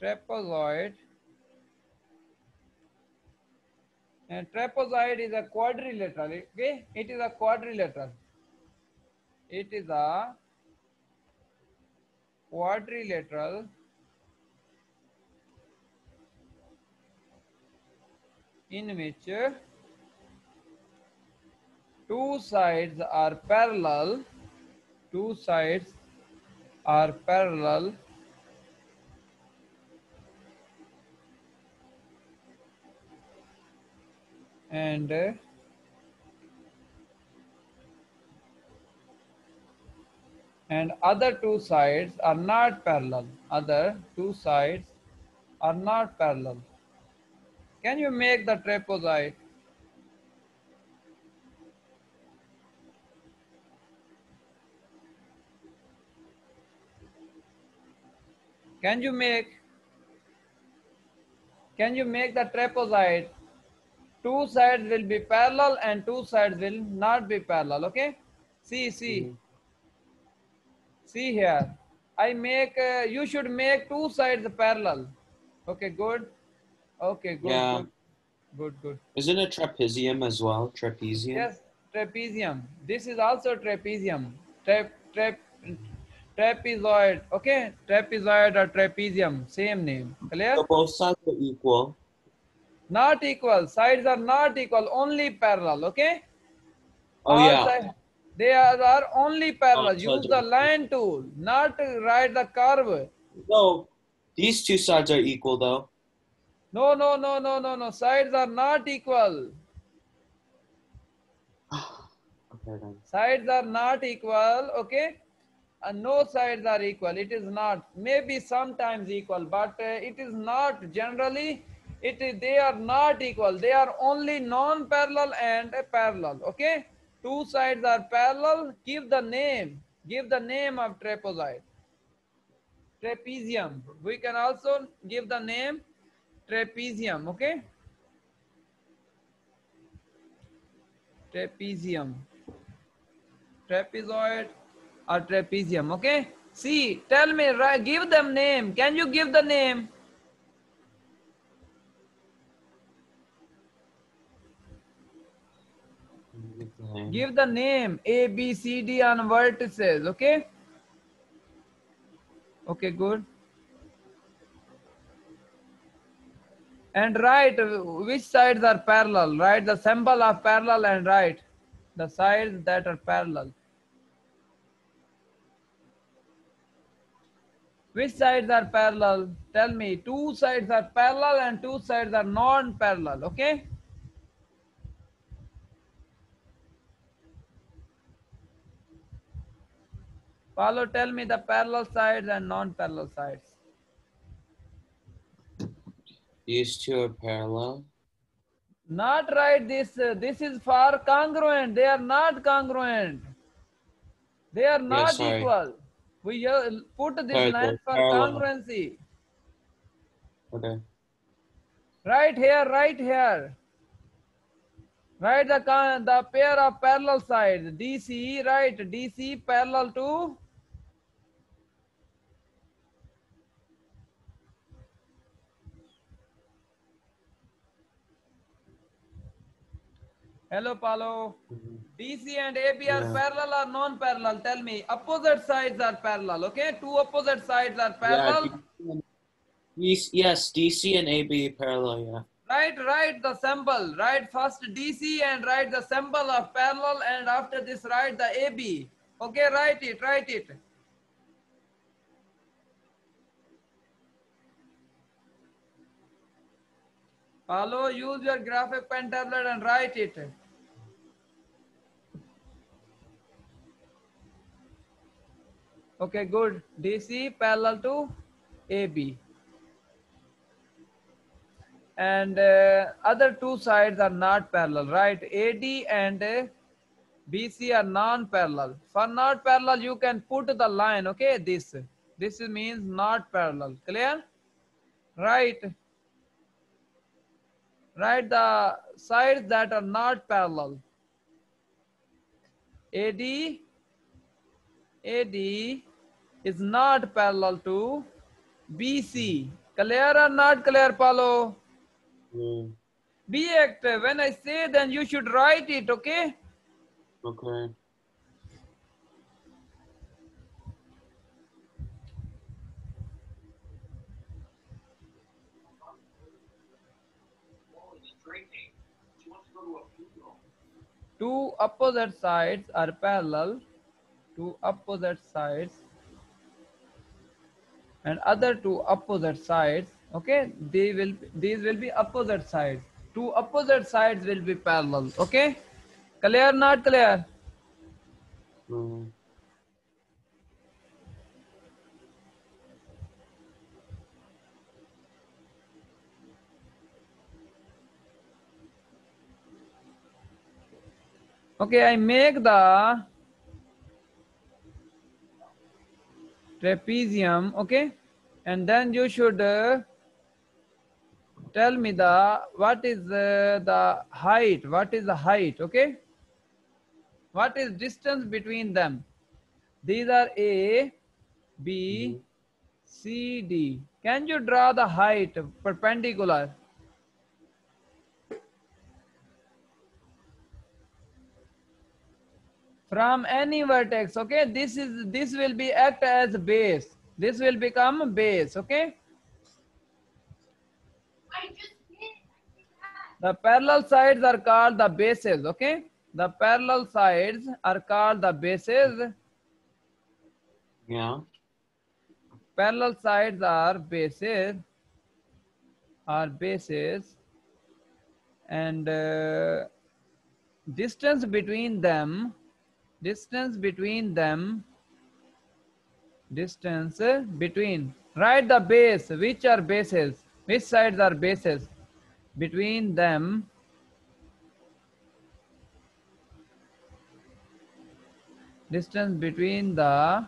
trapezoid and trapezoid is a quadrilateral. Okay, it is a quadrilateral. It is a quadrilateral in which two sides are parallel. Two sides are parallel and other two sides are not parallel. Other two sides are not parallel. Can you make the trapezoid? Can you make? Can you make the trapezoid? Two sides will be parallel and two sides will not be parallel. Okay. See. Mhm. See here. I make. You should make two sides parallel. Okay. Good. Okay. Good. Yeah. Good. Good. Good. Isn't it trapezium as well? Trapezium? Yes. Trapezium. This is also trapezium. Trapezoid. Okay. Trapezoid or trapezium. Same name. Clear? So both sides are equal. Not equal. Sides are not equal. Only parallel. Okay. Oh All yeah. sides. They are only Oh, parallel. sides Use the are equal. line tool, not to write the curve. No, these two sides are equal though. No. Sides are not equal. Okay then. Sides are not equal. Okay. No sides are equal. It is not. Maybe sometimes equal, but it is not generally. They are not equal. They are only non-parallel and parallel. Okay. Two sides are parallel. Give the name. Give the name of trapezoid. Trapezium. We can also give the name trapezium. Okay. Trapezium. Trapezoid or trapezium. Okay. See, tell me, right? Give them name. Can you give the name? Give the name A, B, C, D on vertices. Okay. Okay. Good. And write which sides are parallel. Write the symbol of parallel and write the sides that are parallel. Which sides are parallel? Tell me. Two sides are parallel and two sides are non-parallel. Okay. Paulo, tell me the parallel sides and non-parallel sides. These two are parallel. Not right this. This is for congruent. They are not congruent. They are Yeah, not sorry. equal. We put this Sorry, line they're for parallel. congruency. Okay. Right here, right here. Write the pair of parallel sides. DC, right? DC parallel to hello, Paulo. Mhm. DC and AB are Yeah. parallel or non-parallel? Tell me. Opposite sides are parallel. Okay, two opposite sides are Yeah. parallel. Yes, DC and AB parallel. Yeah. Write the symbol. Write first DC and write the symbol of parallel, and after this write the AB. Okay, write it. Paulo, use your graphic pen tablet and write it. Okay, good. DC parallel to AB. And other two sides are not parallel, right? AD and BC are non-parallel. For not parallel, you can put the line, okay? This means not parallel. Clear? Right. Write the sides that are not parallel. AD is not parallel to BC. Clear or not clear, Paulo? Mm. Be active. When I say, then you should write it, okay? Okay. Two opposite sides are parallel. Two opposite sides and other two opposite sides. Okay, these will be opposite sides. Two opposite sides will be parallel. Okay, clear? Not clear? Mm. Okay, I make the trapezium. Okay, and then you should tell me what is the height? What is the height? Okay. What is distance between them? These are A, B, C, D. Can you draw the height perpendicular? From any vertex, okay? This will be act as base. This will become base, okay? The parallel sides are called the bases, okay? The parallel sides are called the bases. Yeah. Parallel sides are bases, and distance between them, write the base, which are bases, which sides are bases between them. Distance between the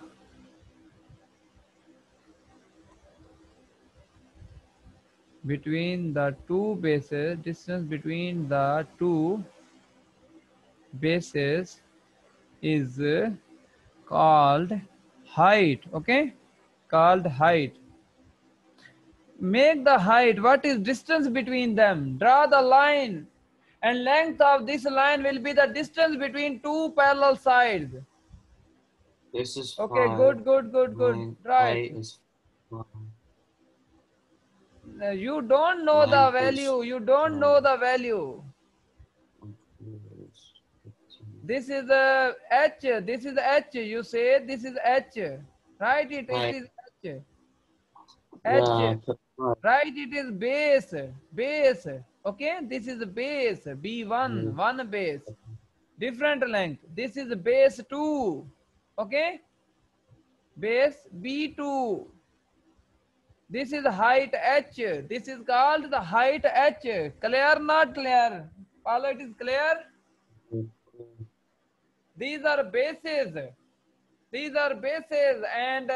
two bases, distance between the two bases is called height, okay? Called height. Make the height. What is distance between them? Draw the line, and length of this line will be the distance between two parallel sides. This is Okay, 5. good. Draw Height it. is 5. You don't know the Length value. is You don't know the value. 15. This is a H. This is H. You say this is H. Write it. It Right. is H. Yeah. H. Right, it is base. Okay, this is base, B1, one base, different length. This is base 2, okay, base B2. This is height H. This is called the height H. Clear, not clear? Paulo, it is clear? These are bases. These are bases, and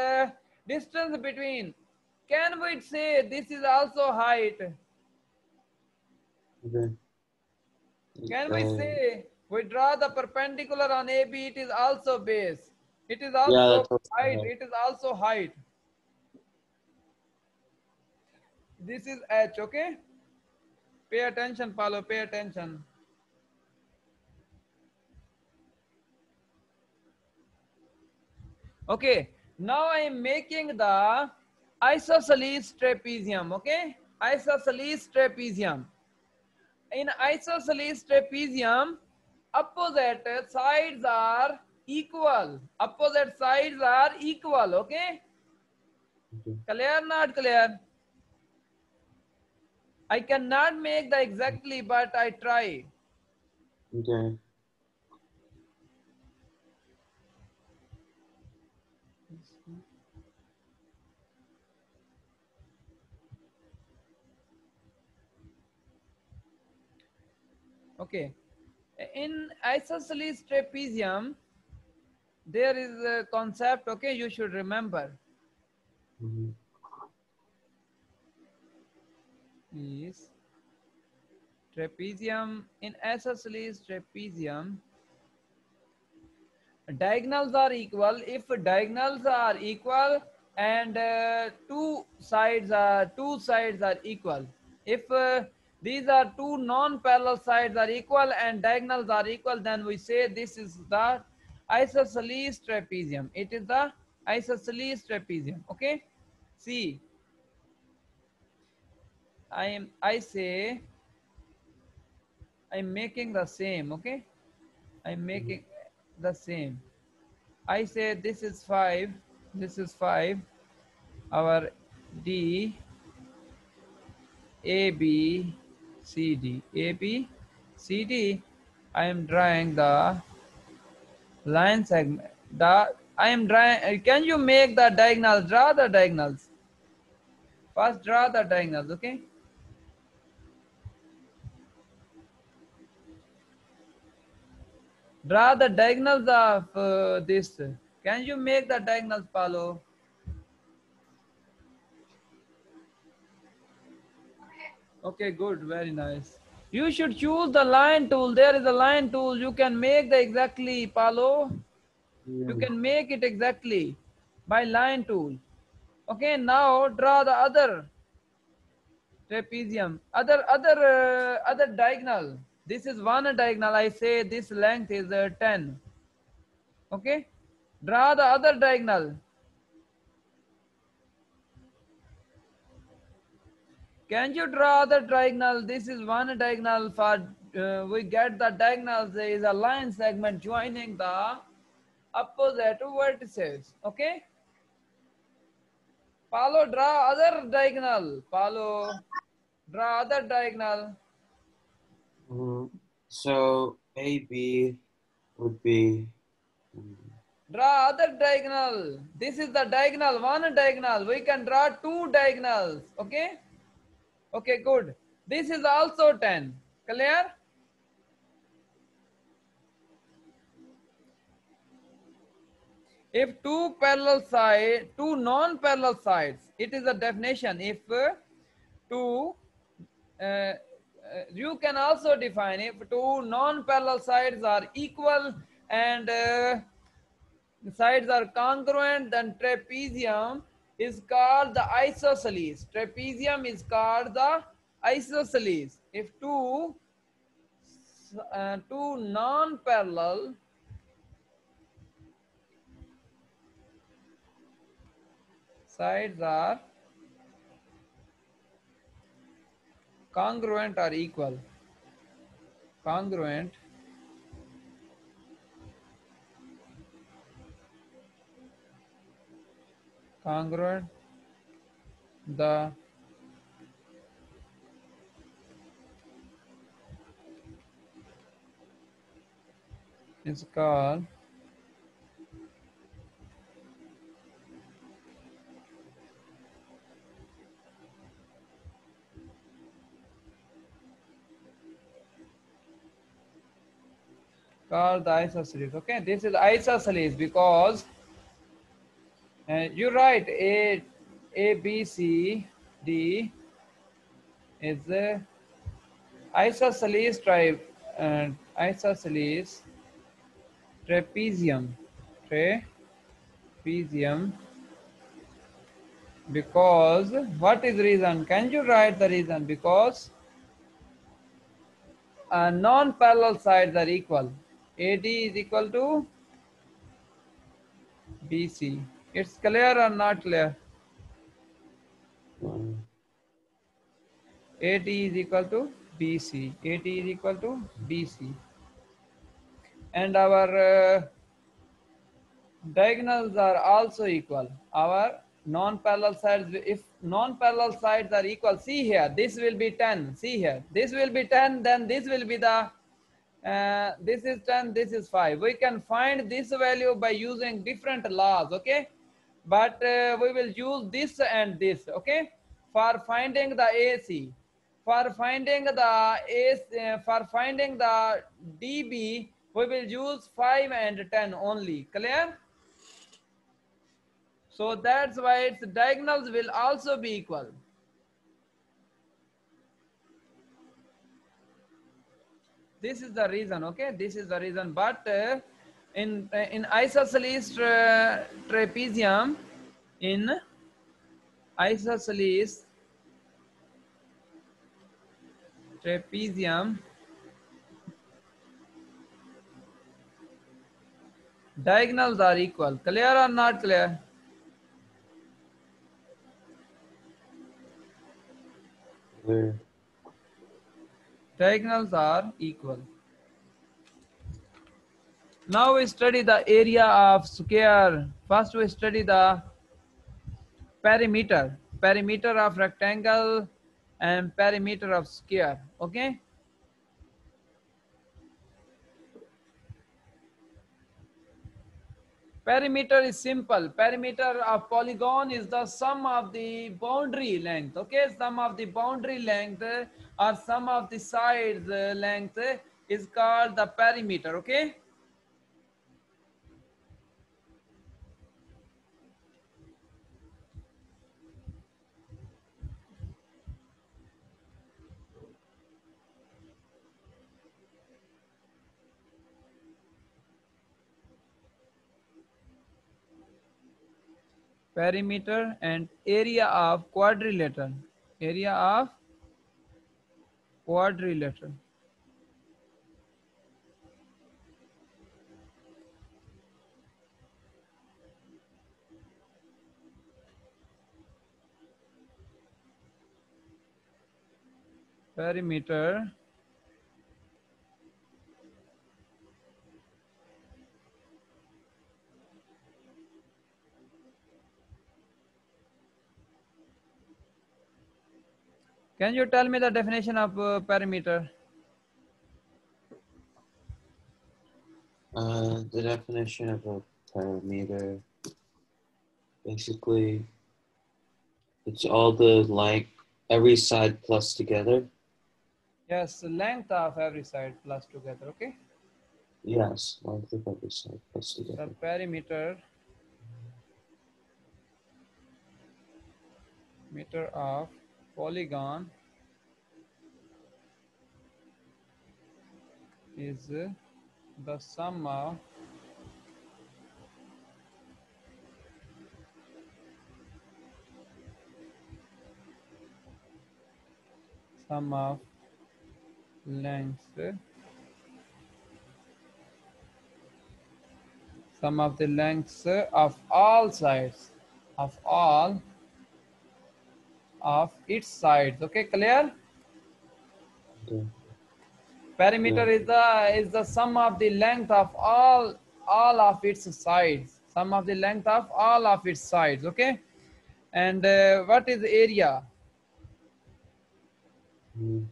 distance between. Can we say this is also height? Okay. Can we say we draw the perpendicular on AB, it is also base. It is also that's also height. height. It is also height. This is H, okay? Pay attention, Paulo, pay attention. Okay, now I am making the isosceles trapezium, okay? Isosceles trapezium. In isosceles trapezium, opposite sides are equal. Opposite sides are equal, okay? Clear, not clear? I cannot make the exactly, but I try. Okay. Okay. In isosceles trapezium, there is a concept, okay, you should remember. Is trapezium, in isosceles trapezium, diagonals are equal. If diagonals are equal and two sides are equal, if these are two non-parallel sides are equal and diagonals are equal, then we say this is the isosceles trapezium. It is the isosceles trapezium, okay? See, I say I'm making the same, okay? I'm making the same. I say this is 5, this is 5, our D, A, B, C, D, A, B, C, D. I am drawing the line segment. I am drawing, can you make the diagonals? Draw the diagonals. First draw the diagonals, okay? Draw the diagonals of this. Can you make the diagonals, Paulo? Okay, good, very nice. You should choose the line tool. There is a line tool. You can make the exactly, Paulo. You can make it exactly by line tool. Okay, now draw the other trapezium, other diagonal. This is one diagonal. I say this length is 10. Okay, draw the other diagonal. Can you draw the diagonal? This is one diagonal. For we get the diagonals. There is a line segment joining the opposite vertices. Okay, Paulo, draw other diagonal. Paulo, draw other diagonal. So AB would be. Draw other diagonal. This is the diagonal, one diagonal. We can draw two diagonals. Okay? Okay, good. This is also 10. Clear? If two non-parallel sides, it is a definition. If two, you can also define if two non-parallel sides are equal and sides are congruent, then trapezium is called the isosceles. Trapezium is called the isosceles. If two non-parallel sides are congruent or equal, congruent congruent, the is called the isosceles. Okay, this is isosceles because you write A B C D is isosceles isosceles trapezium trapezium because what is reason? Can you write the reason? Because non-parallel sides are equal. AD is equal to BC. It's clear or not clear? AD is equal to BC. AD is equal to BC. And our diagonals are also equal. Our non-parallel sides, if non-parallel sides are equal, see here, this will be 10. See here, this will be 10, then this will be the, this is 10, this is 5. We can find this value by using different laws, okay? But we will use this and this, okay? For finding the AC. For finding the for finding the dB, we will use 5 and 10 only. Clear? So that's why its diagonals will also be equal. This is the reason, okay? This is the reason. But in isosceles trapezium, in isosceles trapezium, diagonals are equal. Clear or not clear? Clear. Diagonals are equal. Now we study the area of square. First we study the perimeter. Perimeter of rectangle and perimeter of square. Okay? Perimeter is simple. Perimeter of polygon is the sum of the boundary length. Okay, sum of the boundary length or sum of the sides length is called the perimeter. Okay. perimeter and area of quadrilateral. Area of quadrilateral. Perimeter Can you tell me the definition of perimeter? The definition of a perimeter, basically, it's all the length, every side plus together. Yes, length of every side plus together, okay? Yes, length of every side plus The together. perimeter meter of polygon is the sum of lengths sum of the lengths of all sides of all of its sides, okay, clear? Okay. Perimeter is the sum of the length of all of its sides, sum of the length of all of its sides, okay? And what is area? Mm.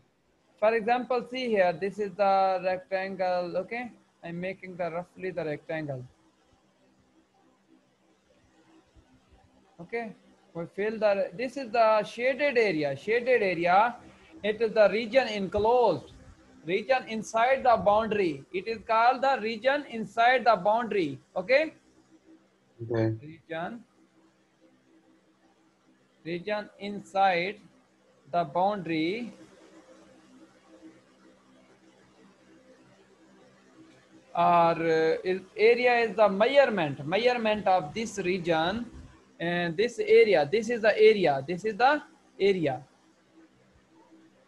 For example, see here, this is the rectangle, okay? I'm making the roughly the rectangle. Okay, we fill the, this is the shaded area. Shaded area, it is the region enclosed, region inside the boundary. It is called the region inside the boundary. Okay, Okay. region inside the boundary or area is the measurement of this region, and this area, this is the area, this is the area.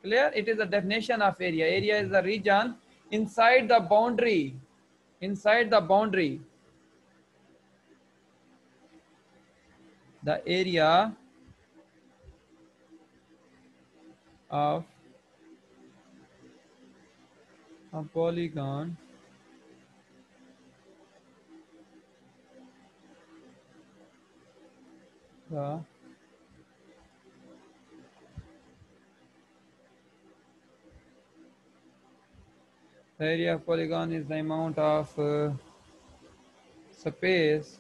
Clear? It is the definition of area. Area is the region inside the boundary, inside the boundary, the area of a polygon the area of polygon is the amount of space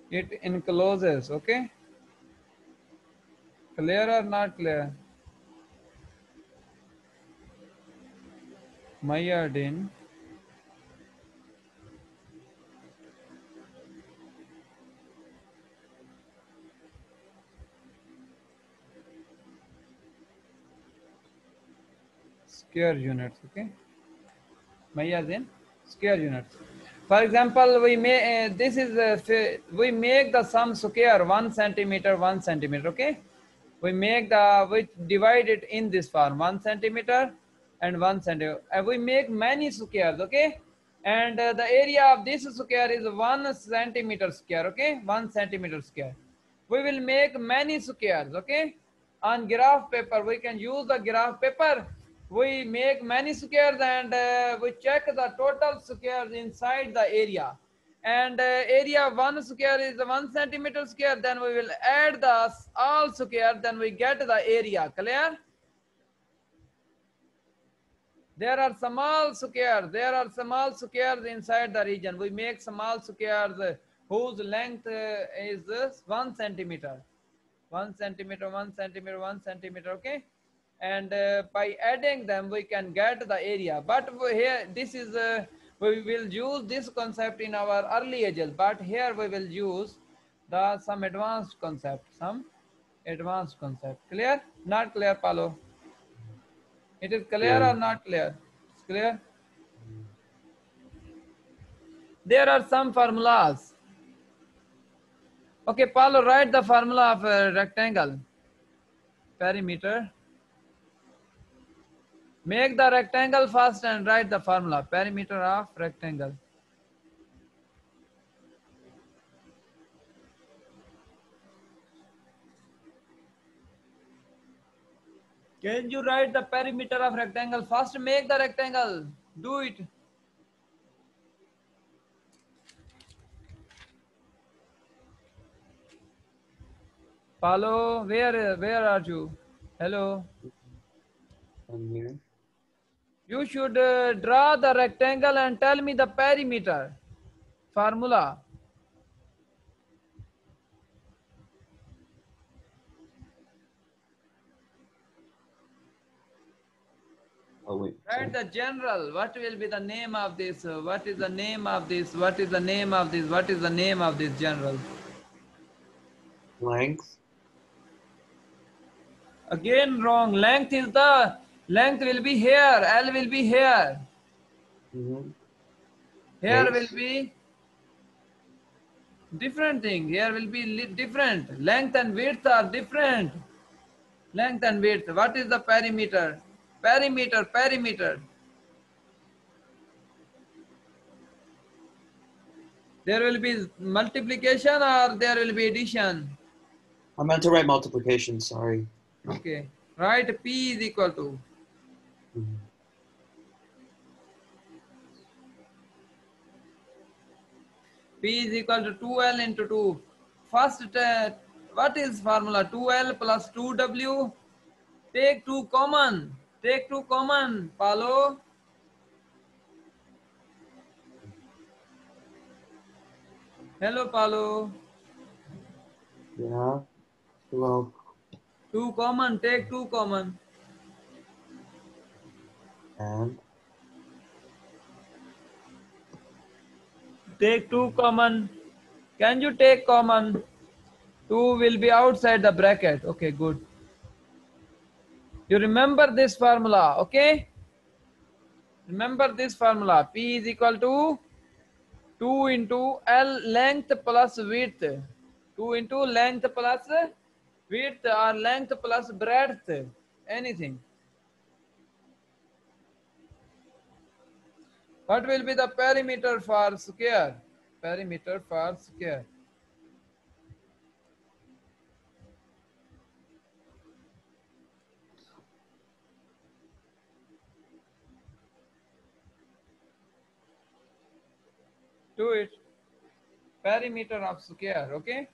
it encloses. Okay, clear or not clear? Measured in square units. Okay, measured in square units. For example, we may this is we make the sum square 1 centimeter 1 centimeter. Okay, we make the, we divide it in this form 1 centimeter and 1 centimeter. We make many squares. Okay, and the area of this square is 1 centimeter square. Okay, 1 centimeter square. We will make many squares. Okay, on graph paper we can use the graph paper. We make many squares and we check the total squares inside the area, and area of one square is 1 centimeter square. Then we will add the all square, then we get the area. Clear? There are small squares, there are small squares inside the region. We make small squares whose length is 1 centimeter, 1 centimeter, 1 centimeter, 1 centimeter. Okay, and by adding them we can get the area. But here this is we will use this concept in our early ages, but here we will use the some advanced concept, some advanced concept. Clear? Not clear, Paulo? It is clear Yeah. or not clear? It's clear? There are some formulas. Okay, Paulo, write the formula of a rectangle. Perimeter. Make the rectangle first and write the formula. Perimeter of rectangle. Can you write the perimeter of rectangle? First make the rectangle. Do it. Paulo, where are you? Hello. I'm here. You should draw the rectangle and tell me the perimeter. Formula. Oh wait. Write Sorry. the general. What will be the name of this? What is the name of this? What is the name of this? What is the name of this general? Length. Again wrong. Length is the length will be here. L will be here. Mm-hmm. Here will Base. be different thing. Here will be different. Length and width are different. Length and width. What is the perimeter? Perimeter. Perimeter. There will be multiplication or there will be addition. I meant to write multiplication. Sorry. Okay. Write P is equal to. Mhm. P is equal to 2L into 2. First, what is formula? 2L plus 2W. Take 2 common. Take 2 common, Paulo. Hello, Paulo. Yeah. Well, 2 common. Take 2 common. and Take 2 common. Can you take common? 2 will be outside the bracket. Okay, good. You remember this formula, okay? Remember this formula. P is equal to 2 into L length plus width. 2 into length plus width or length plus breadth. Anything. What will be the perimeter for square? Perimeter for square. Do it. Perimeter of square, okay?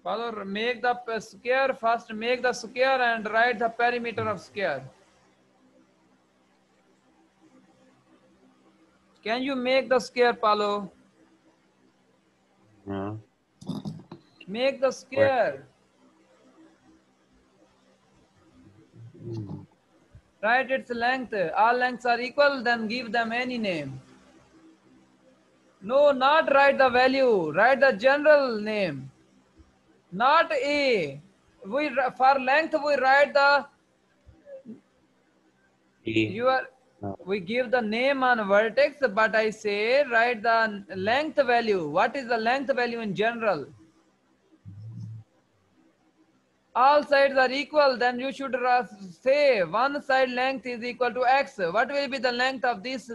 Follow, make the square first, make the square and write the perimeter of square. Can you make the square, Paulo? yeah. Make the Where? square. Mm. Write its length. All lengths are equal, then give them any name. No, not write the value. Write the general name. Not A. For length we write the E. No. we give the name on vertex, but I say write the length value. What is the length value in general? All sides are equal, then you should say one side length is equal to x. What will be the length of this?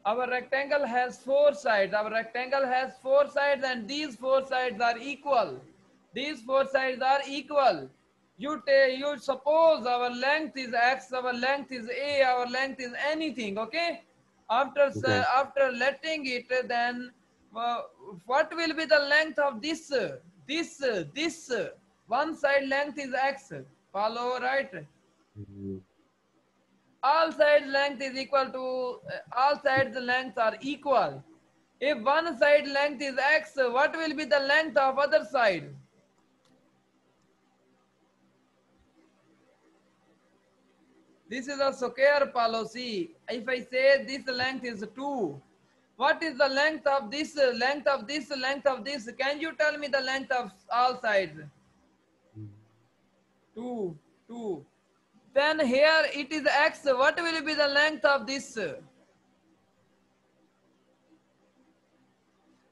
Our rectangle has 4 sides. Our rectangle has 4 sides and these 4 sides are equal. These 4 sides are equal. You suppose our length is x, our length is a, our length is anything, okay? Okay. After letting it, then what will be the length of this? One side length is x. Follow, right? Mm-hmm. All sides length is equal to, all sides lengths are equal. If one side length is x, what will be the length of other side? This is a square policy. If I say this length is 2, what is the length of this, length of this, length of this? Can you tell me the length of all sides? 2, 2. Then here it is x. What will be the length of this?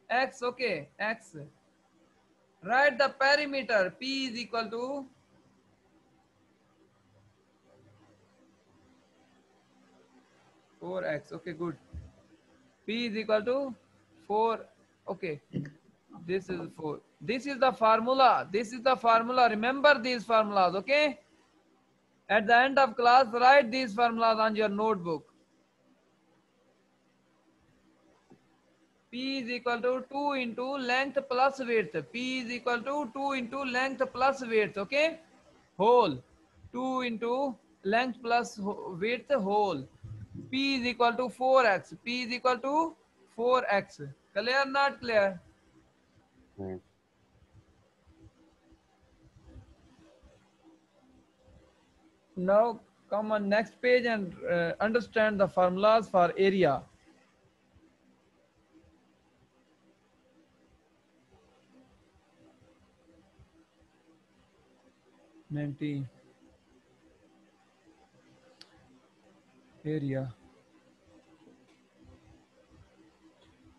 X, okay, x. Write the perimeter. P is equal to 4x. Okay, good. P is equal to 4. Okay, this is 4. This is the formula. This is the formula. Remember these formulas, okay? At the end of class, write these formulas on your notebook. P is equal to 2 into length plus width. P is equal to 2 into length plus width, okay? Whole. 2 into length plus width whole. P is equal to 4x. P is equal to 4x. Clear, not clear? Right. Now come on next page and understand the formulas for area. Area.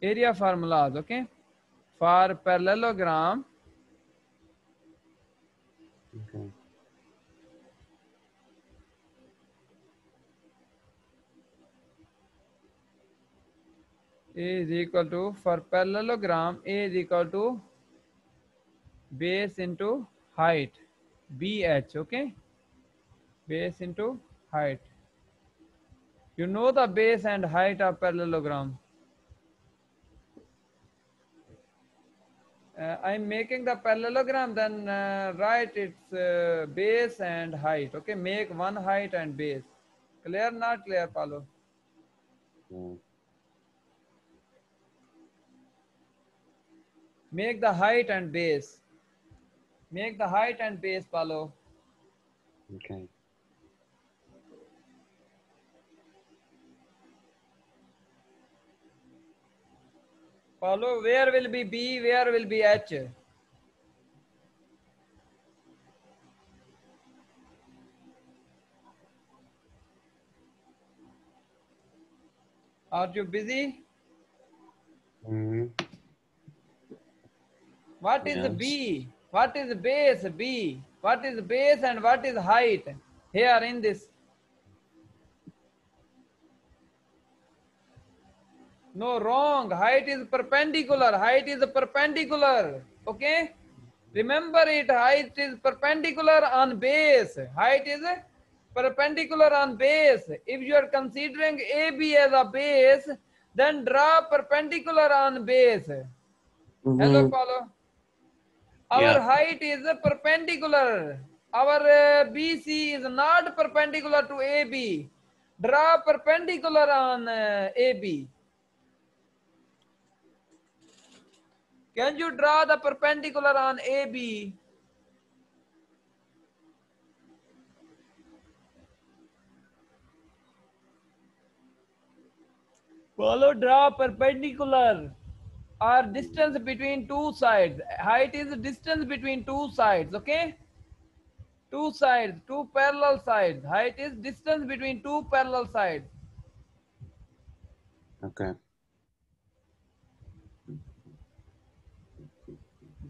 Area formulas, okay? For parallelogram, Okay. A is equal to, for parallelogram, A is equal to base into height, BH, okay? Base into height. You know the base and height of parallelogram. I'm making the parallelogram, then write its base and height, okay? Make one height and base. Clear, not clear, Paulo? Yeah. Make the height and base. Make the height and base, Paulo. Okay. Paulo, where will be B, where will be H? Are you busy? Mm-hmm. What is Yes. B? What is base, B? What is base and what is height? Here in this. No, wrong. Height is perpendicular. Height is perpendicular. Okay? Remember it. Height is perpendicular on base. Height is perpendicular on base. If you are considering AB as a base, then draw perpendicular on base. Hello, Mm-hmm. Paulo. Our Yeah. height is perpendicular. Our BC is not perpendicular to AB. Draw perpendicular on AB. Can you draw the perpendicular on AB? Follow, draw perpendicular or distance between two sides. Height is distance between two sides, okay? Two sides, two parallel sides. Height is distance between two parallel sides. Okay.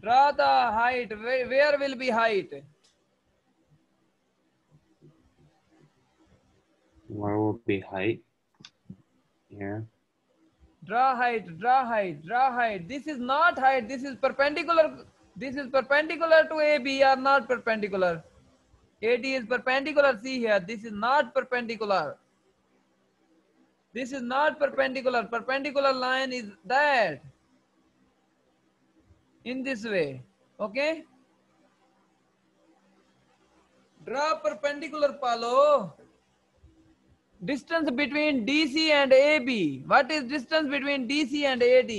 Draw the height. Where will be height? Where will be height? Here. Draw height, draw height, draw height. This is not height. This is perpendicular. This is perpendicular to AB or not perpendicular. AD is perpendicular. See here. This is not perpendicular. This is not perpendicular. Perpendicular line is that. In this way. Okay? Draw perpendicular, Paulo. Distance between DC and AB. What is distance between DC and AD?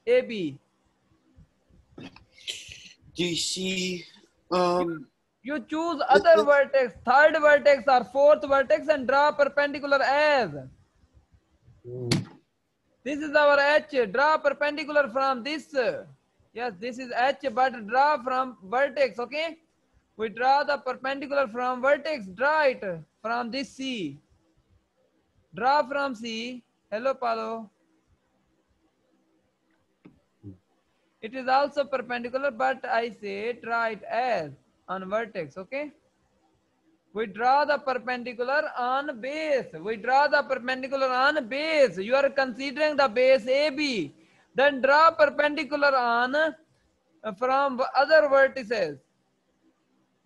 AB. DC. You choose other vertex, third vertex or fourth vertex and draw perpendicular as. This is our H. Draw perpendicular from this. Yes, this is H, but draw from vertex, okay? We draw the perpendicular from vertex. Draw it from this C. Draw from C. Hello, Paulo. It is also perpendicular, but I say draw it as on vertex, okay? We draw the perpendicular on base. We draw the perpendicular on base. You are considering the base AB. Then draw perpendicular on from other vertices.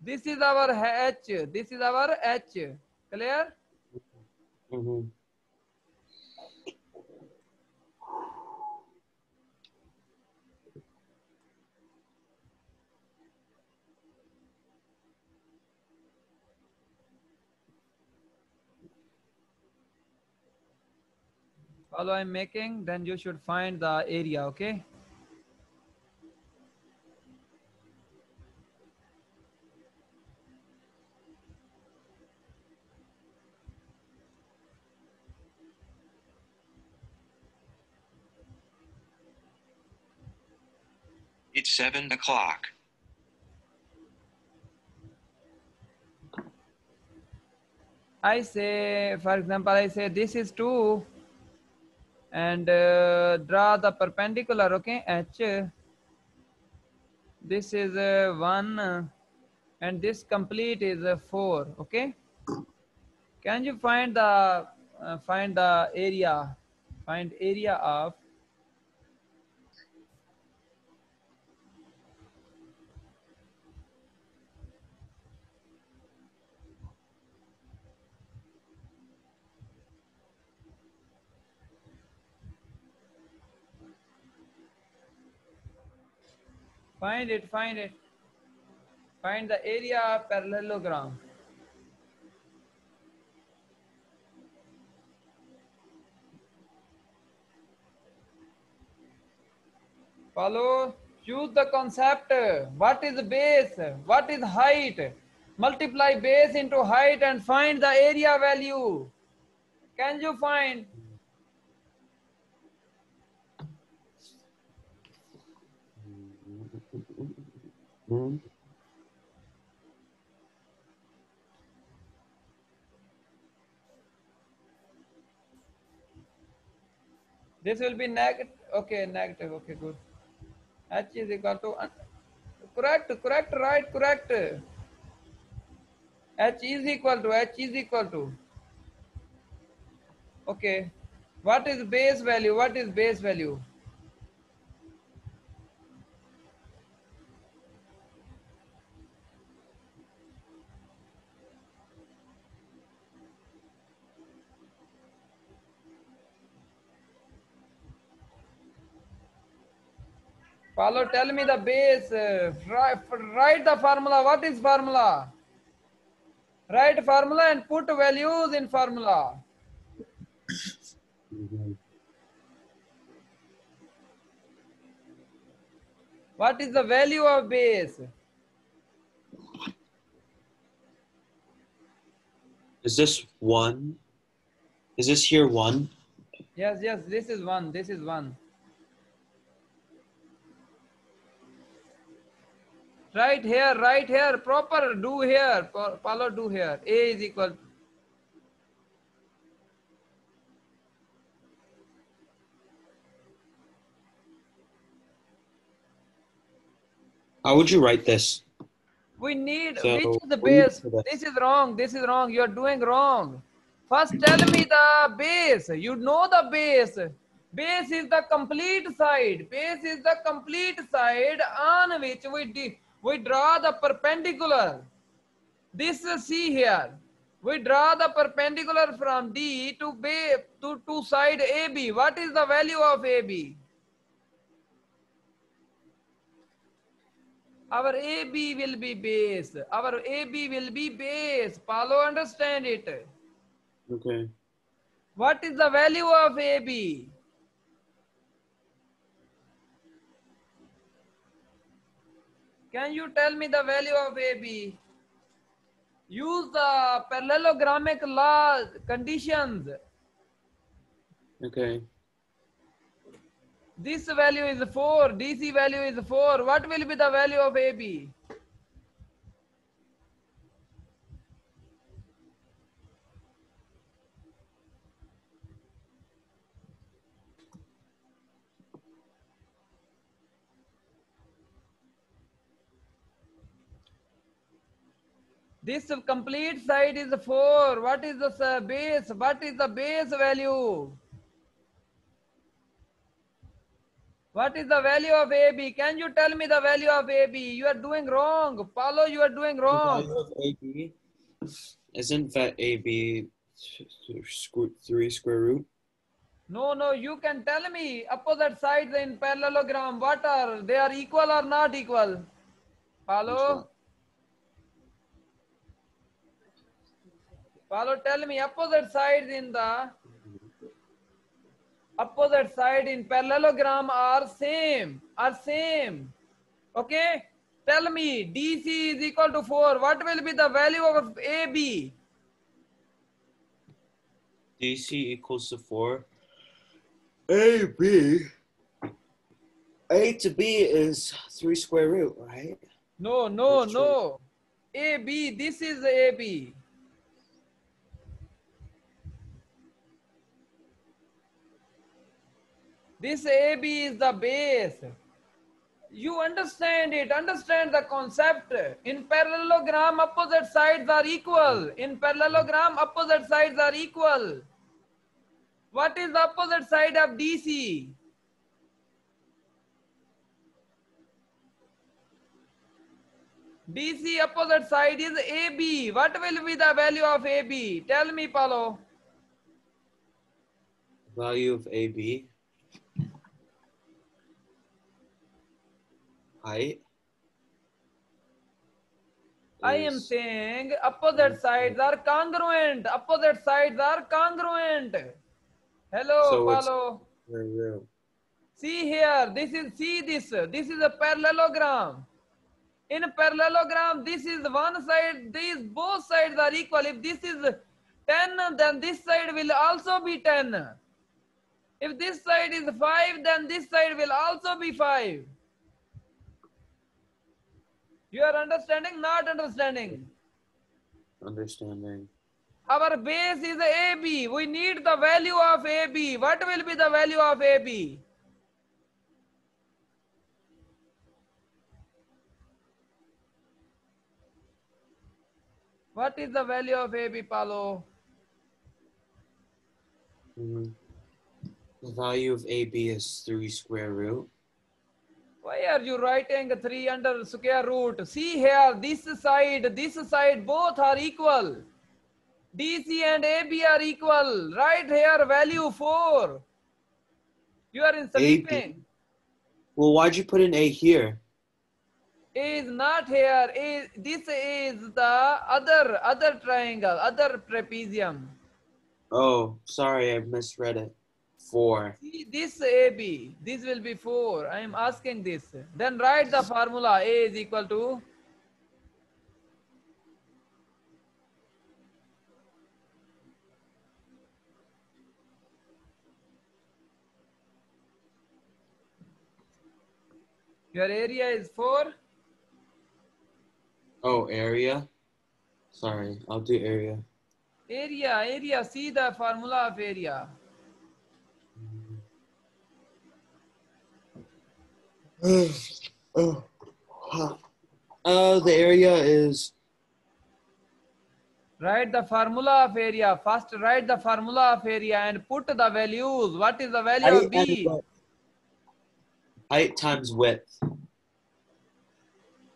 This is our H. This is our H. Clear? Follow I'm making, then you should find the area, okay? It's 7 o'clock. I say, for example, I say this is 2 and draw the perpendicular, okay, H. This is 1 and this complete is 4, okay? Can you find the area? Find area of find it. Find the area of parallelogram. Follow, choose the concept. What is base? What is height? Multiply base into height and find the area value. Can you find? This will be negative. Okay, negative. Okay, good. H is equal to correct, right, correct. H is equal to. Okay. What is base value? What is base value? Paulo, tell me the base. Write the formula. What is formula? Write formula and put values in formula. What is the value of base? Is this 1? Is this here 1? Yes, this is 1. This is 1. Right here, proper, do here. Paulo, do here. A is equal. How would you write this? We need, So, which is the we need base? for this. This is wrong. You are doing wrong. First tell me the base. You know the base. Base is the complete side. Base is the complete side on which we draw the perpendicular. This C here. We draw the perpendicular from D to side AB. What is the value of AB? Our AB will be base. Our AB will be base. Paulo, understand it. Okay. What is the value of AB? Can you tell me the value of AB? Use the parallelogramic law conditions. Okay. This value is 4. DC value is 4. What will be the value of AB? This complete side is 4. What is the base? What is the base value? What is the value of AB? Can you tell me the value of AB? You are doing wrong. Paulo, you are doing The wrong. value of AB isn't that AB 3 square root? No, no, you can tell me opposite sides in parallelogram. What are they? Are equal or not equal? Which Paulo, one? Paulo, tell me opposite sides in the opposite side in parallelogram are same. Are same. Okay. Tell me DC is equal to 4. What will be the value of AB? DC equals to 4. AB. A to B is 3 square root, right? No, no, That's true. no. AB, this is AB. This AB is the base. You understand it, understand the concept. In parallelogram, opposite sides are equal. In parallelogram, opposite sides are equal. What is the opposite side of DC? DC opposite side is AB. What will be the value of AB? Tell me, Paulo. Value of AB. Height. I am is saying opposite sides are congruent. Opposite sides are congruent. Hello, So it's Paulo. square root. See here. See this. This is a parallelogram. In a parallelogram, this is one side. These both sides are equal. If this is 10, then this side will also be 10. If this side is 5, then this side will also be 5. You are understanding? Not understanding? Understanding. Our base is AB. We need the value of AB. What will be the value of AB? What is the value of AB, Paulo? The value of AB is 3 square root. Why are you writing 3 under square root? See here, this side, both are equal. DC and AB are equal. Right here, value 4. You are in sleeping. Well, why'd you put an A here? A is not here. This is the other triangle, other trapezium. Oh, sorry, I misread it. 4. See this AB. This will be 4. I am asking this. Then write the formula. A is equal to your area is 4. Oh, area? Sorry, I'll do area. Area. See the formula of area. The area is... Write the formula of area. First write the formula of area and put the values. What is the value of B? Height times width.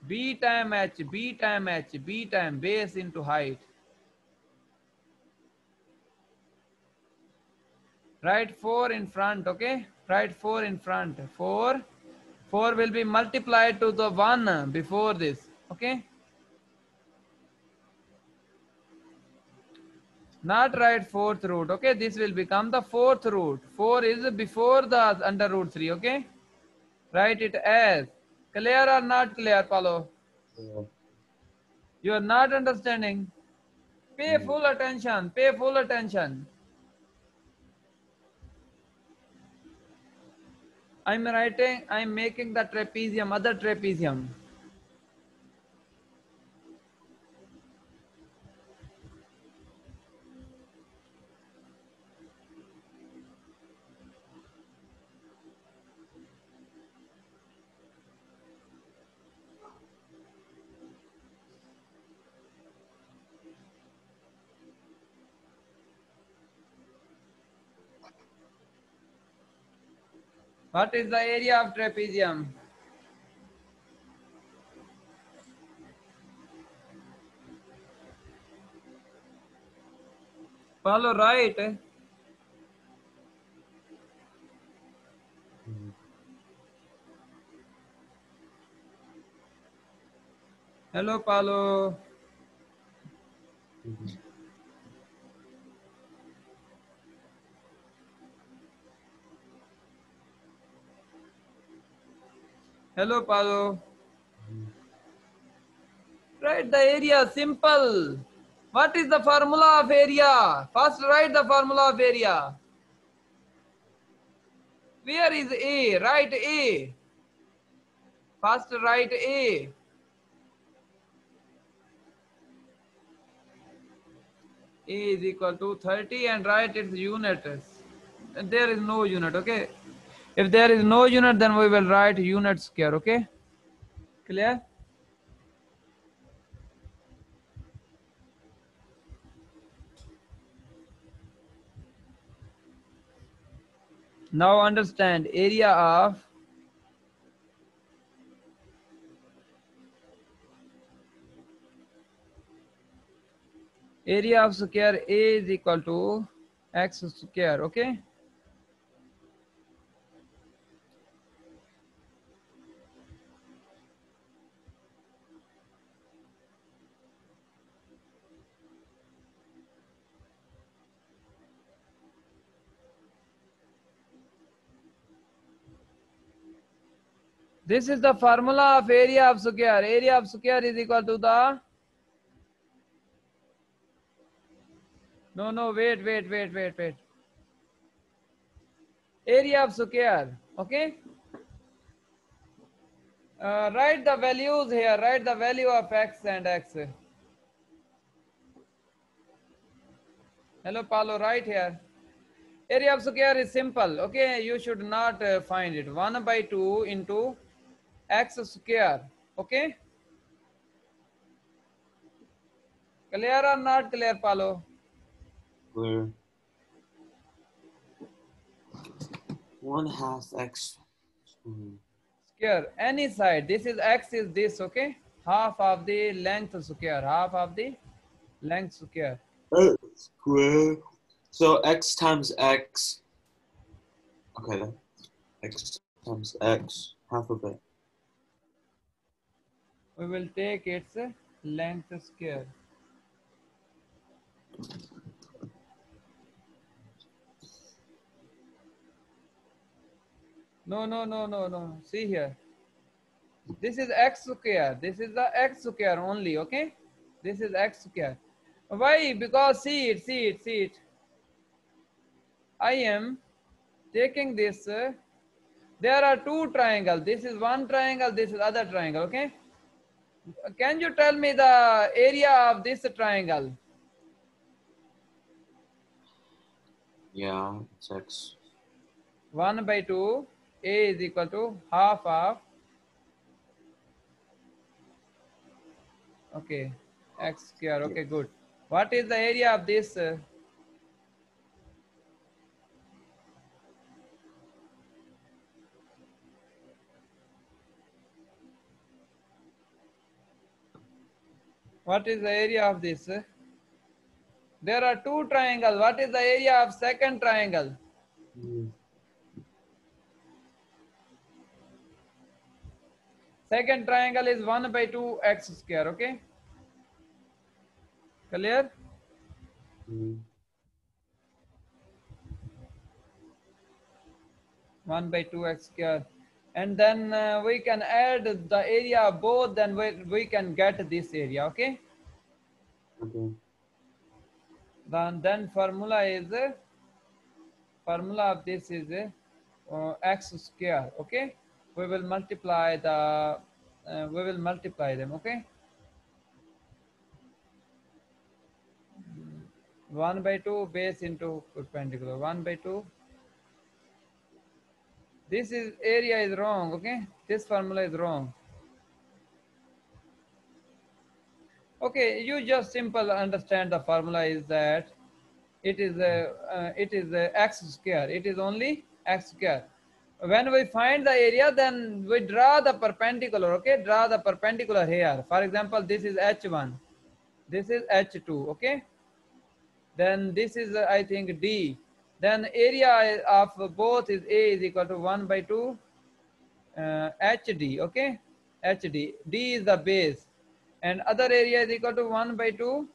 B time H, B time base into height. Write 4 in front, okay? Write 4 in front. 4 4 will be multiplied to the 1 before this. Okay. Not write fourth root. Okay. This will become the fourth root. 4 is before the under root 3. Okay. Write it as. Clear or not clear, Paulo? Yeah. You are not understanding. Pay Mm. full attention. Pay full attention. I'm writing, I'm making the trapezium, other trapezium. What is the area of trapezium? Follow right. Mm. Hello, Paulo. Mhm. Hello, Paulo. Mhm. Write the area, simple. What is the formula of area? First write the formula of area. Where is A? Write A. First write A. A is equal to 30 and write its unit. There is no unit, okay? If there is no unit, then we will write unit square, okay? Clear? Now understand area of square A is equal to x square, okay? This is the formula of area of square. Area of square is equal to the... No, wait. Area of square, okay? Write the values here. Write the value of x and x. Hello, Paulo, right here. Area of square is simple, okay? You should not find it. 1 by 2 into x square, okay? Clear or not clear, Paulo? Clear. 1/2 x. Mhm. Square, any side. This is x is this, okay? Half of the length square. Half of the length square. X square. So x times x. Okay, then. X times x. Half of it. We will take its length square. No. See here. This is x square. This is the x square only, okay? This is x square. Why? Because see it. I am taking this. There are two triangles. This is one triangle. This is other triangle, okay? Can you tell me the area of this triangle? Yeah, it's x. 1 by 2. A is equal to half of, okay, x square. Yeah. Okay, good. What is the area of this? What is the area of this? There are two triangles. What is the area of second triangle? Mhm. Second triangle is 1 by 2 x square. Okay, clear? Mm. 1 by 2 x square, and then we can add the area of both, then we can get this area. Okay, Okay. then formula of this is x square. Okay, we will multiply them. Okay, 1 by 2 base into perpendicular, 1 by 2. This is area is wrong. Okay, this formula is wrong. Okay, you just simple understand the formula is that it is a x square. It is only x square. When we find the area, then we draw the perpendicular. Okay, draw the perpendicular here. For example, this is h1, this is h2. Okay, then this is I think d. Then area of both is a is equal to 1 by 2 hd. Okay, hd, d is the base, and other area is equal to 1 by 2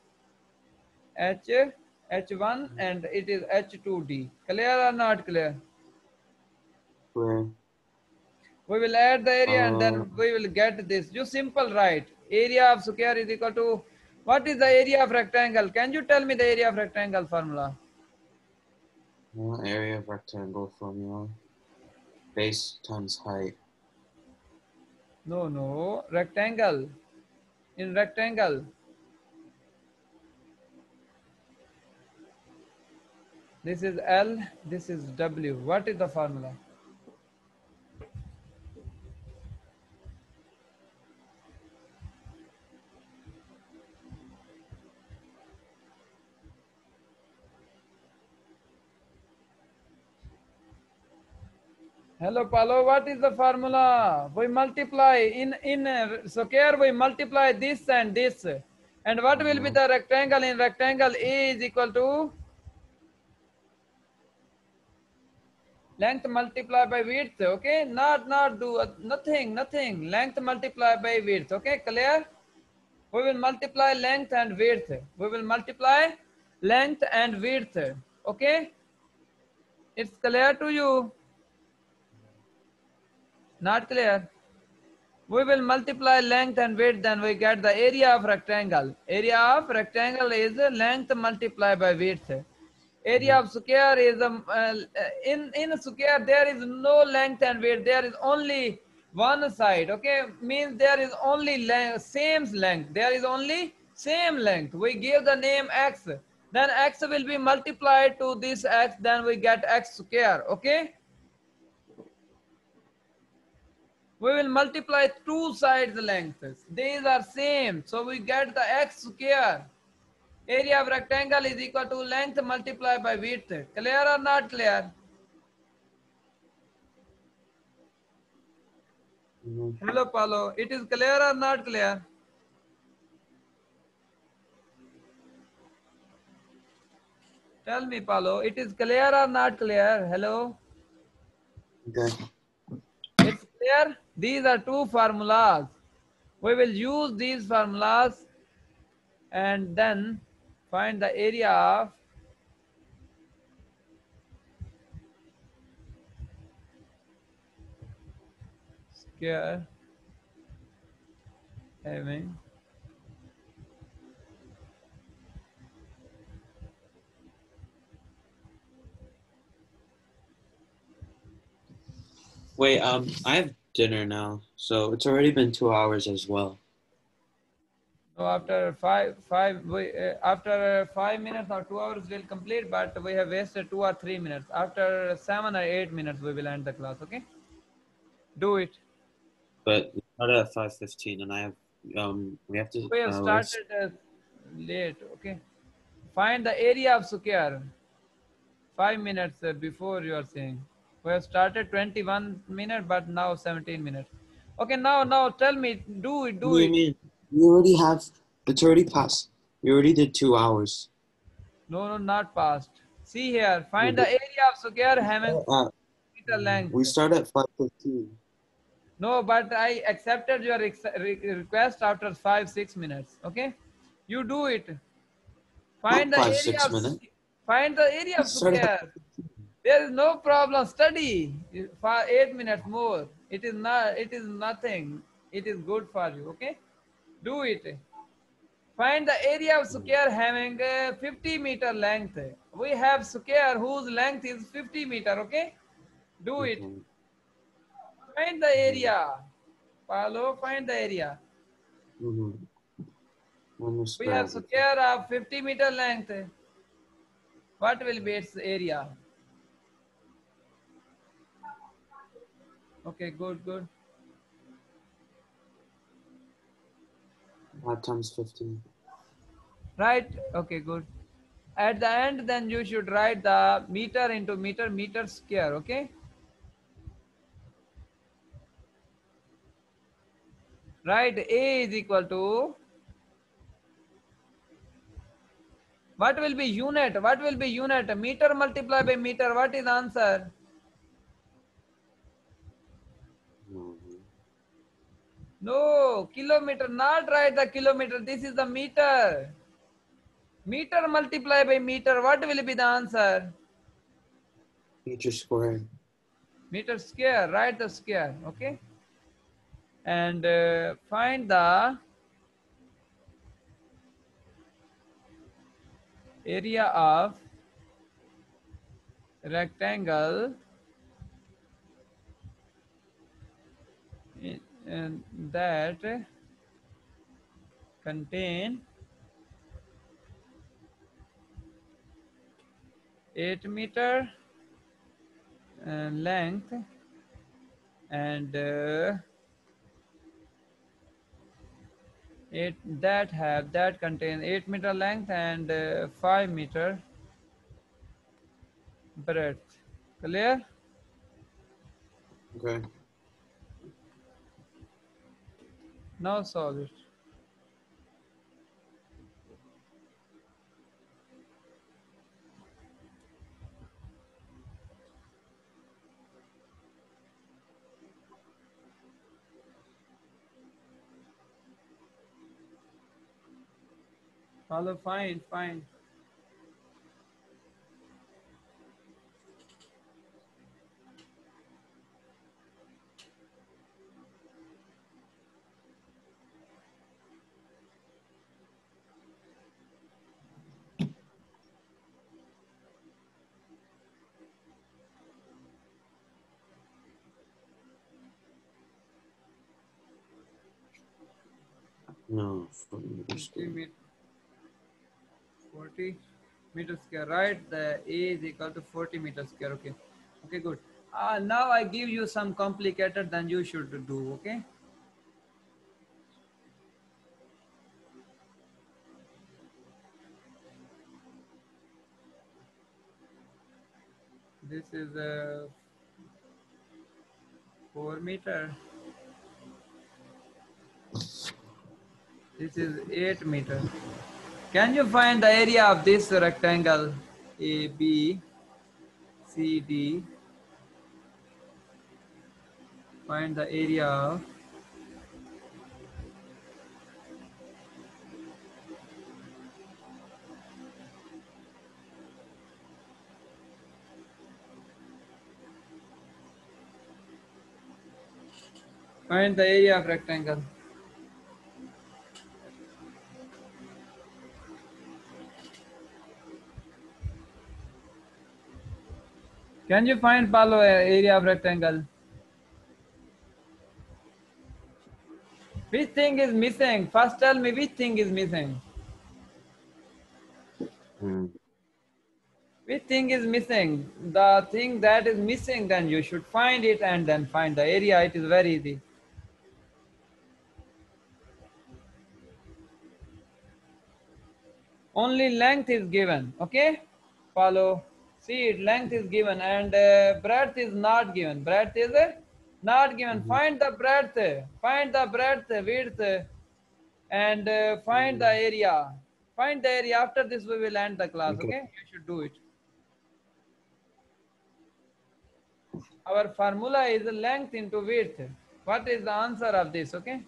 h1, and it is h2d. Clear or not clear? Where? We will add the area and then we will get this. You simple write area of square is equal to, what is the area of rectangle? Can you tell me the area of rectangle formula? Area of rectangle formula. Base times height. No, rectangle. In rectangle, this is L, this is W. What is the formula? Hello, Paulo. What is the formula? We multiply in square. We multiply this and this, and what will be the rectangle? In rectangle, A is equal to length multiply by width. Okay, not do nothing. Length multiply by width. Okay, clear? We will multiply length and width. We will multiply length and width. Okay, it's clear to you? Not clear? We will multiply length and width, then we get the area of rectangle. Area of rectangle is length multiplied by width. Area of square is in square there is no length and width. There is only one side. Okay, means there is only same length. There is only same length. We give the name x. Then x will be multiplied to this x. Then we get x square. Okay. We will multiply two sides lengths. These are same. So we get the x square. Area of rectangle is equal to length multiplied by width. Clear or not clear? Hello, Paulo. It is clear or not clear? Tell me, Paulo. It is clear or not clear? Hello? Okay. It's clear? These are two formulas. We will use these formulas and then find the area of square having Wait, I have dinner now, so it's already been 2 hours as well. so after after 5 minutes or 2 hours we'll complete, but we have wasted 2 or 3 minutes. After 7 or 8 minutes we will end the class. Okay, do it. But we started at 5:15, and I have we have to. We have started late. Okay, find the area of square 5 minutes before you are saying. We have started 21 minutes, but now 17 minutes. Okay, now tell me, do it. What do you mean? You already have. It's already past. You already did 2 hours. No, not past. See here, find the area of square having meter length. We start at 5:15. No, but I accepted your request after 5-6 minutes. Okay, you do it. Find Not the five, area six of minutes. find the area of Started at square. There is no problem. Study for 8 minutes more. It is not. It is nothing. It is good for you. Okay, do it. Find the area of square having 50-meter length. We have square whose length is 50 meter. Okay, do it. Mhm, Find the mhm, area. Follow. Find the area. mhm. Let me We have spread it. square of 50-meter length. What will be its area? Okay, good, good. 5 times 15. Right? Okay, good. At the end, then you should write the meter into meter, meter square. Okay? Right? A is equal to, what will be unit? What will be unit? Meter multiplied by meter. What is answer? Mhm. No, kilometer. Not write the kilometer. This is the meter. Meter multiplied by meter. What will be the answer? Meter squared. Meter square. Write the square. Okay? And find the area of rectangle in that contain 8 meter length and it that contain 8 meter length and 5 meter breadth. Clear? Okay. Now solve it. Follow. Fine, fine. No, 40 meter 50 squared. meter 40 meter square, right? The A is equal to 40 meter square. Okay, okay, good. Now I give you some complicated than you should do. Okay, this is a 4 meter. This is 8 meter. Can you find the area of this rectangle? A, B, C, D. Find the area of find the area of rectangle. Can you find Palo area of rectangle? Which thing is missing? First tell me which thing is missing. Mm. Which thing is missing? The thing that is missing, then you should find it and then find the area. It is very easy. Only length is given. Okay? Follow. See it, length is given and breadth is not given. Breadth is not given. Mhm. Find the breadth. Find the breadth, width, and find the Mhm. area. Find the area. After this, we will end the class. Okay. Okay? You should do it. Our formula is length into width. What is the answer of this? Okay.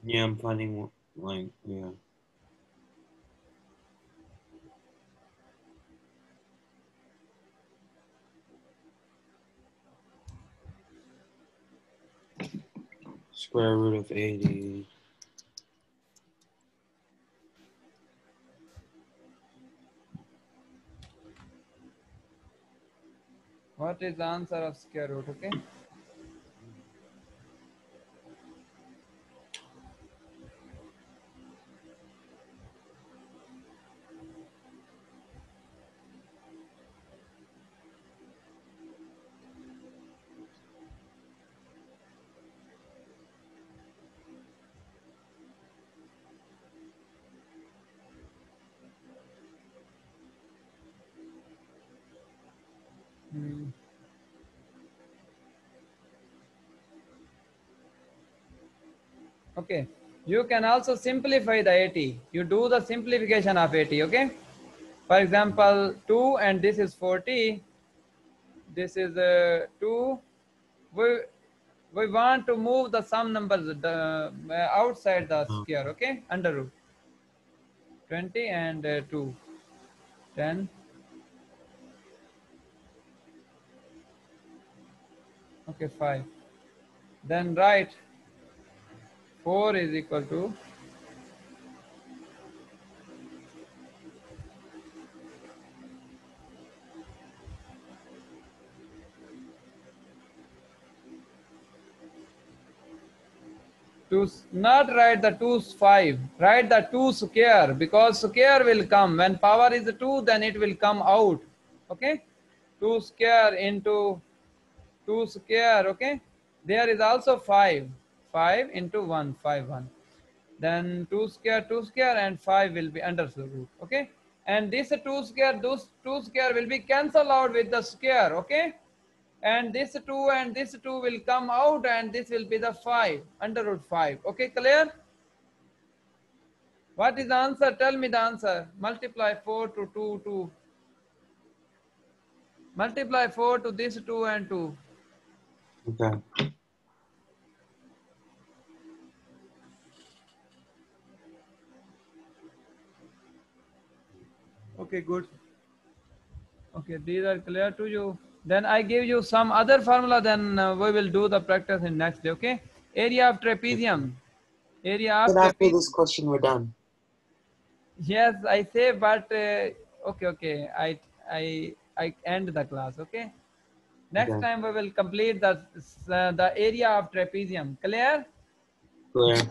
Yeah, I'm finding one, like, yeah. Square root of 80. What is the answer of square root? Okay. Hmm. Okay. You can also simplify the 80. You do the simplification of 80. Okay. For example, 2 and this is 40. This is 2. We, we want to move the sum numbers outside the square. Okay. Under root. 20 and 2. 10. Okay, 5. Then write 4 is equal to 2. Not write the 2 5. Write the 2 square, because square will come. When power is 2, then it will come out. Okay. 2 square into 2 square. Okay. There is also 5. 5 into 1. 5 1. Then 2 square and 5 will be under the root. Okay. And this 2 square, those 2 square will be cancelled out with the square. Okay. And this 2 and this 2 will come out, and this will be the 5 under root 5. Okay, clear? What is the answer? Tell me the answer. Multiply 4 to 2 2. Multiply 4 to this 2 and 2. Okay. Okay, good. Okay, these are clear to you. Then I give you some other formula, then we will do the practice in next day. Okay. Area of trapezium. Area of Then after trapezium. this question, we're done. Yes, I say, but okay. I end the class. Okay. Next Okay. time we will complete the area of trapezium. Clear? Clear.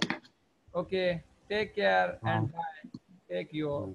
Okay. Take care Bye. and bye. Take you.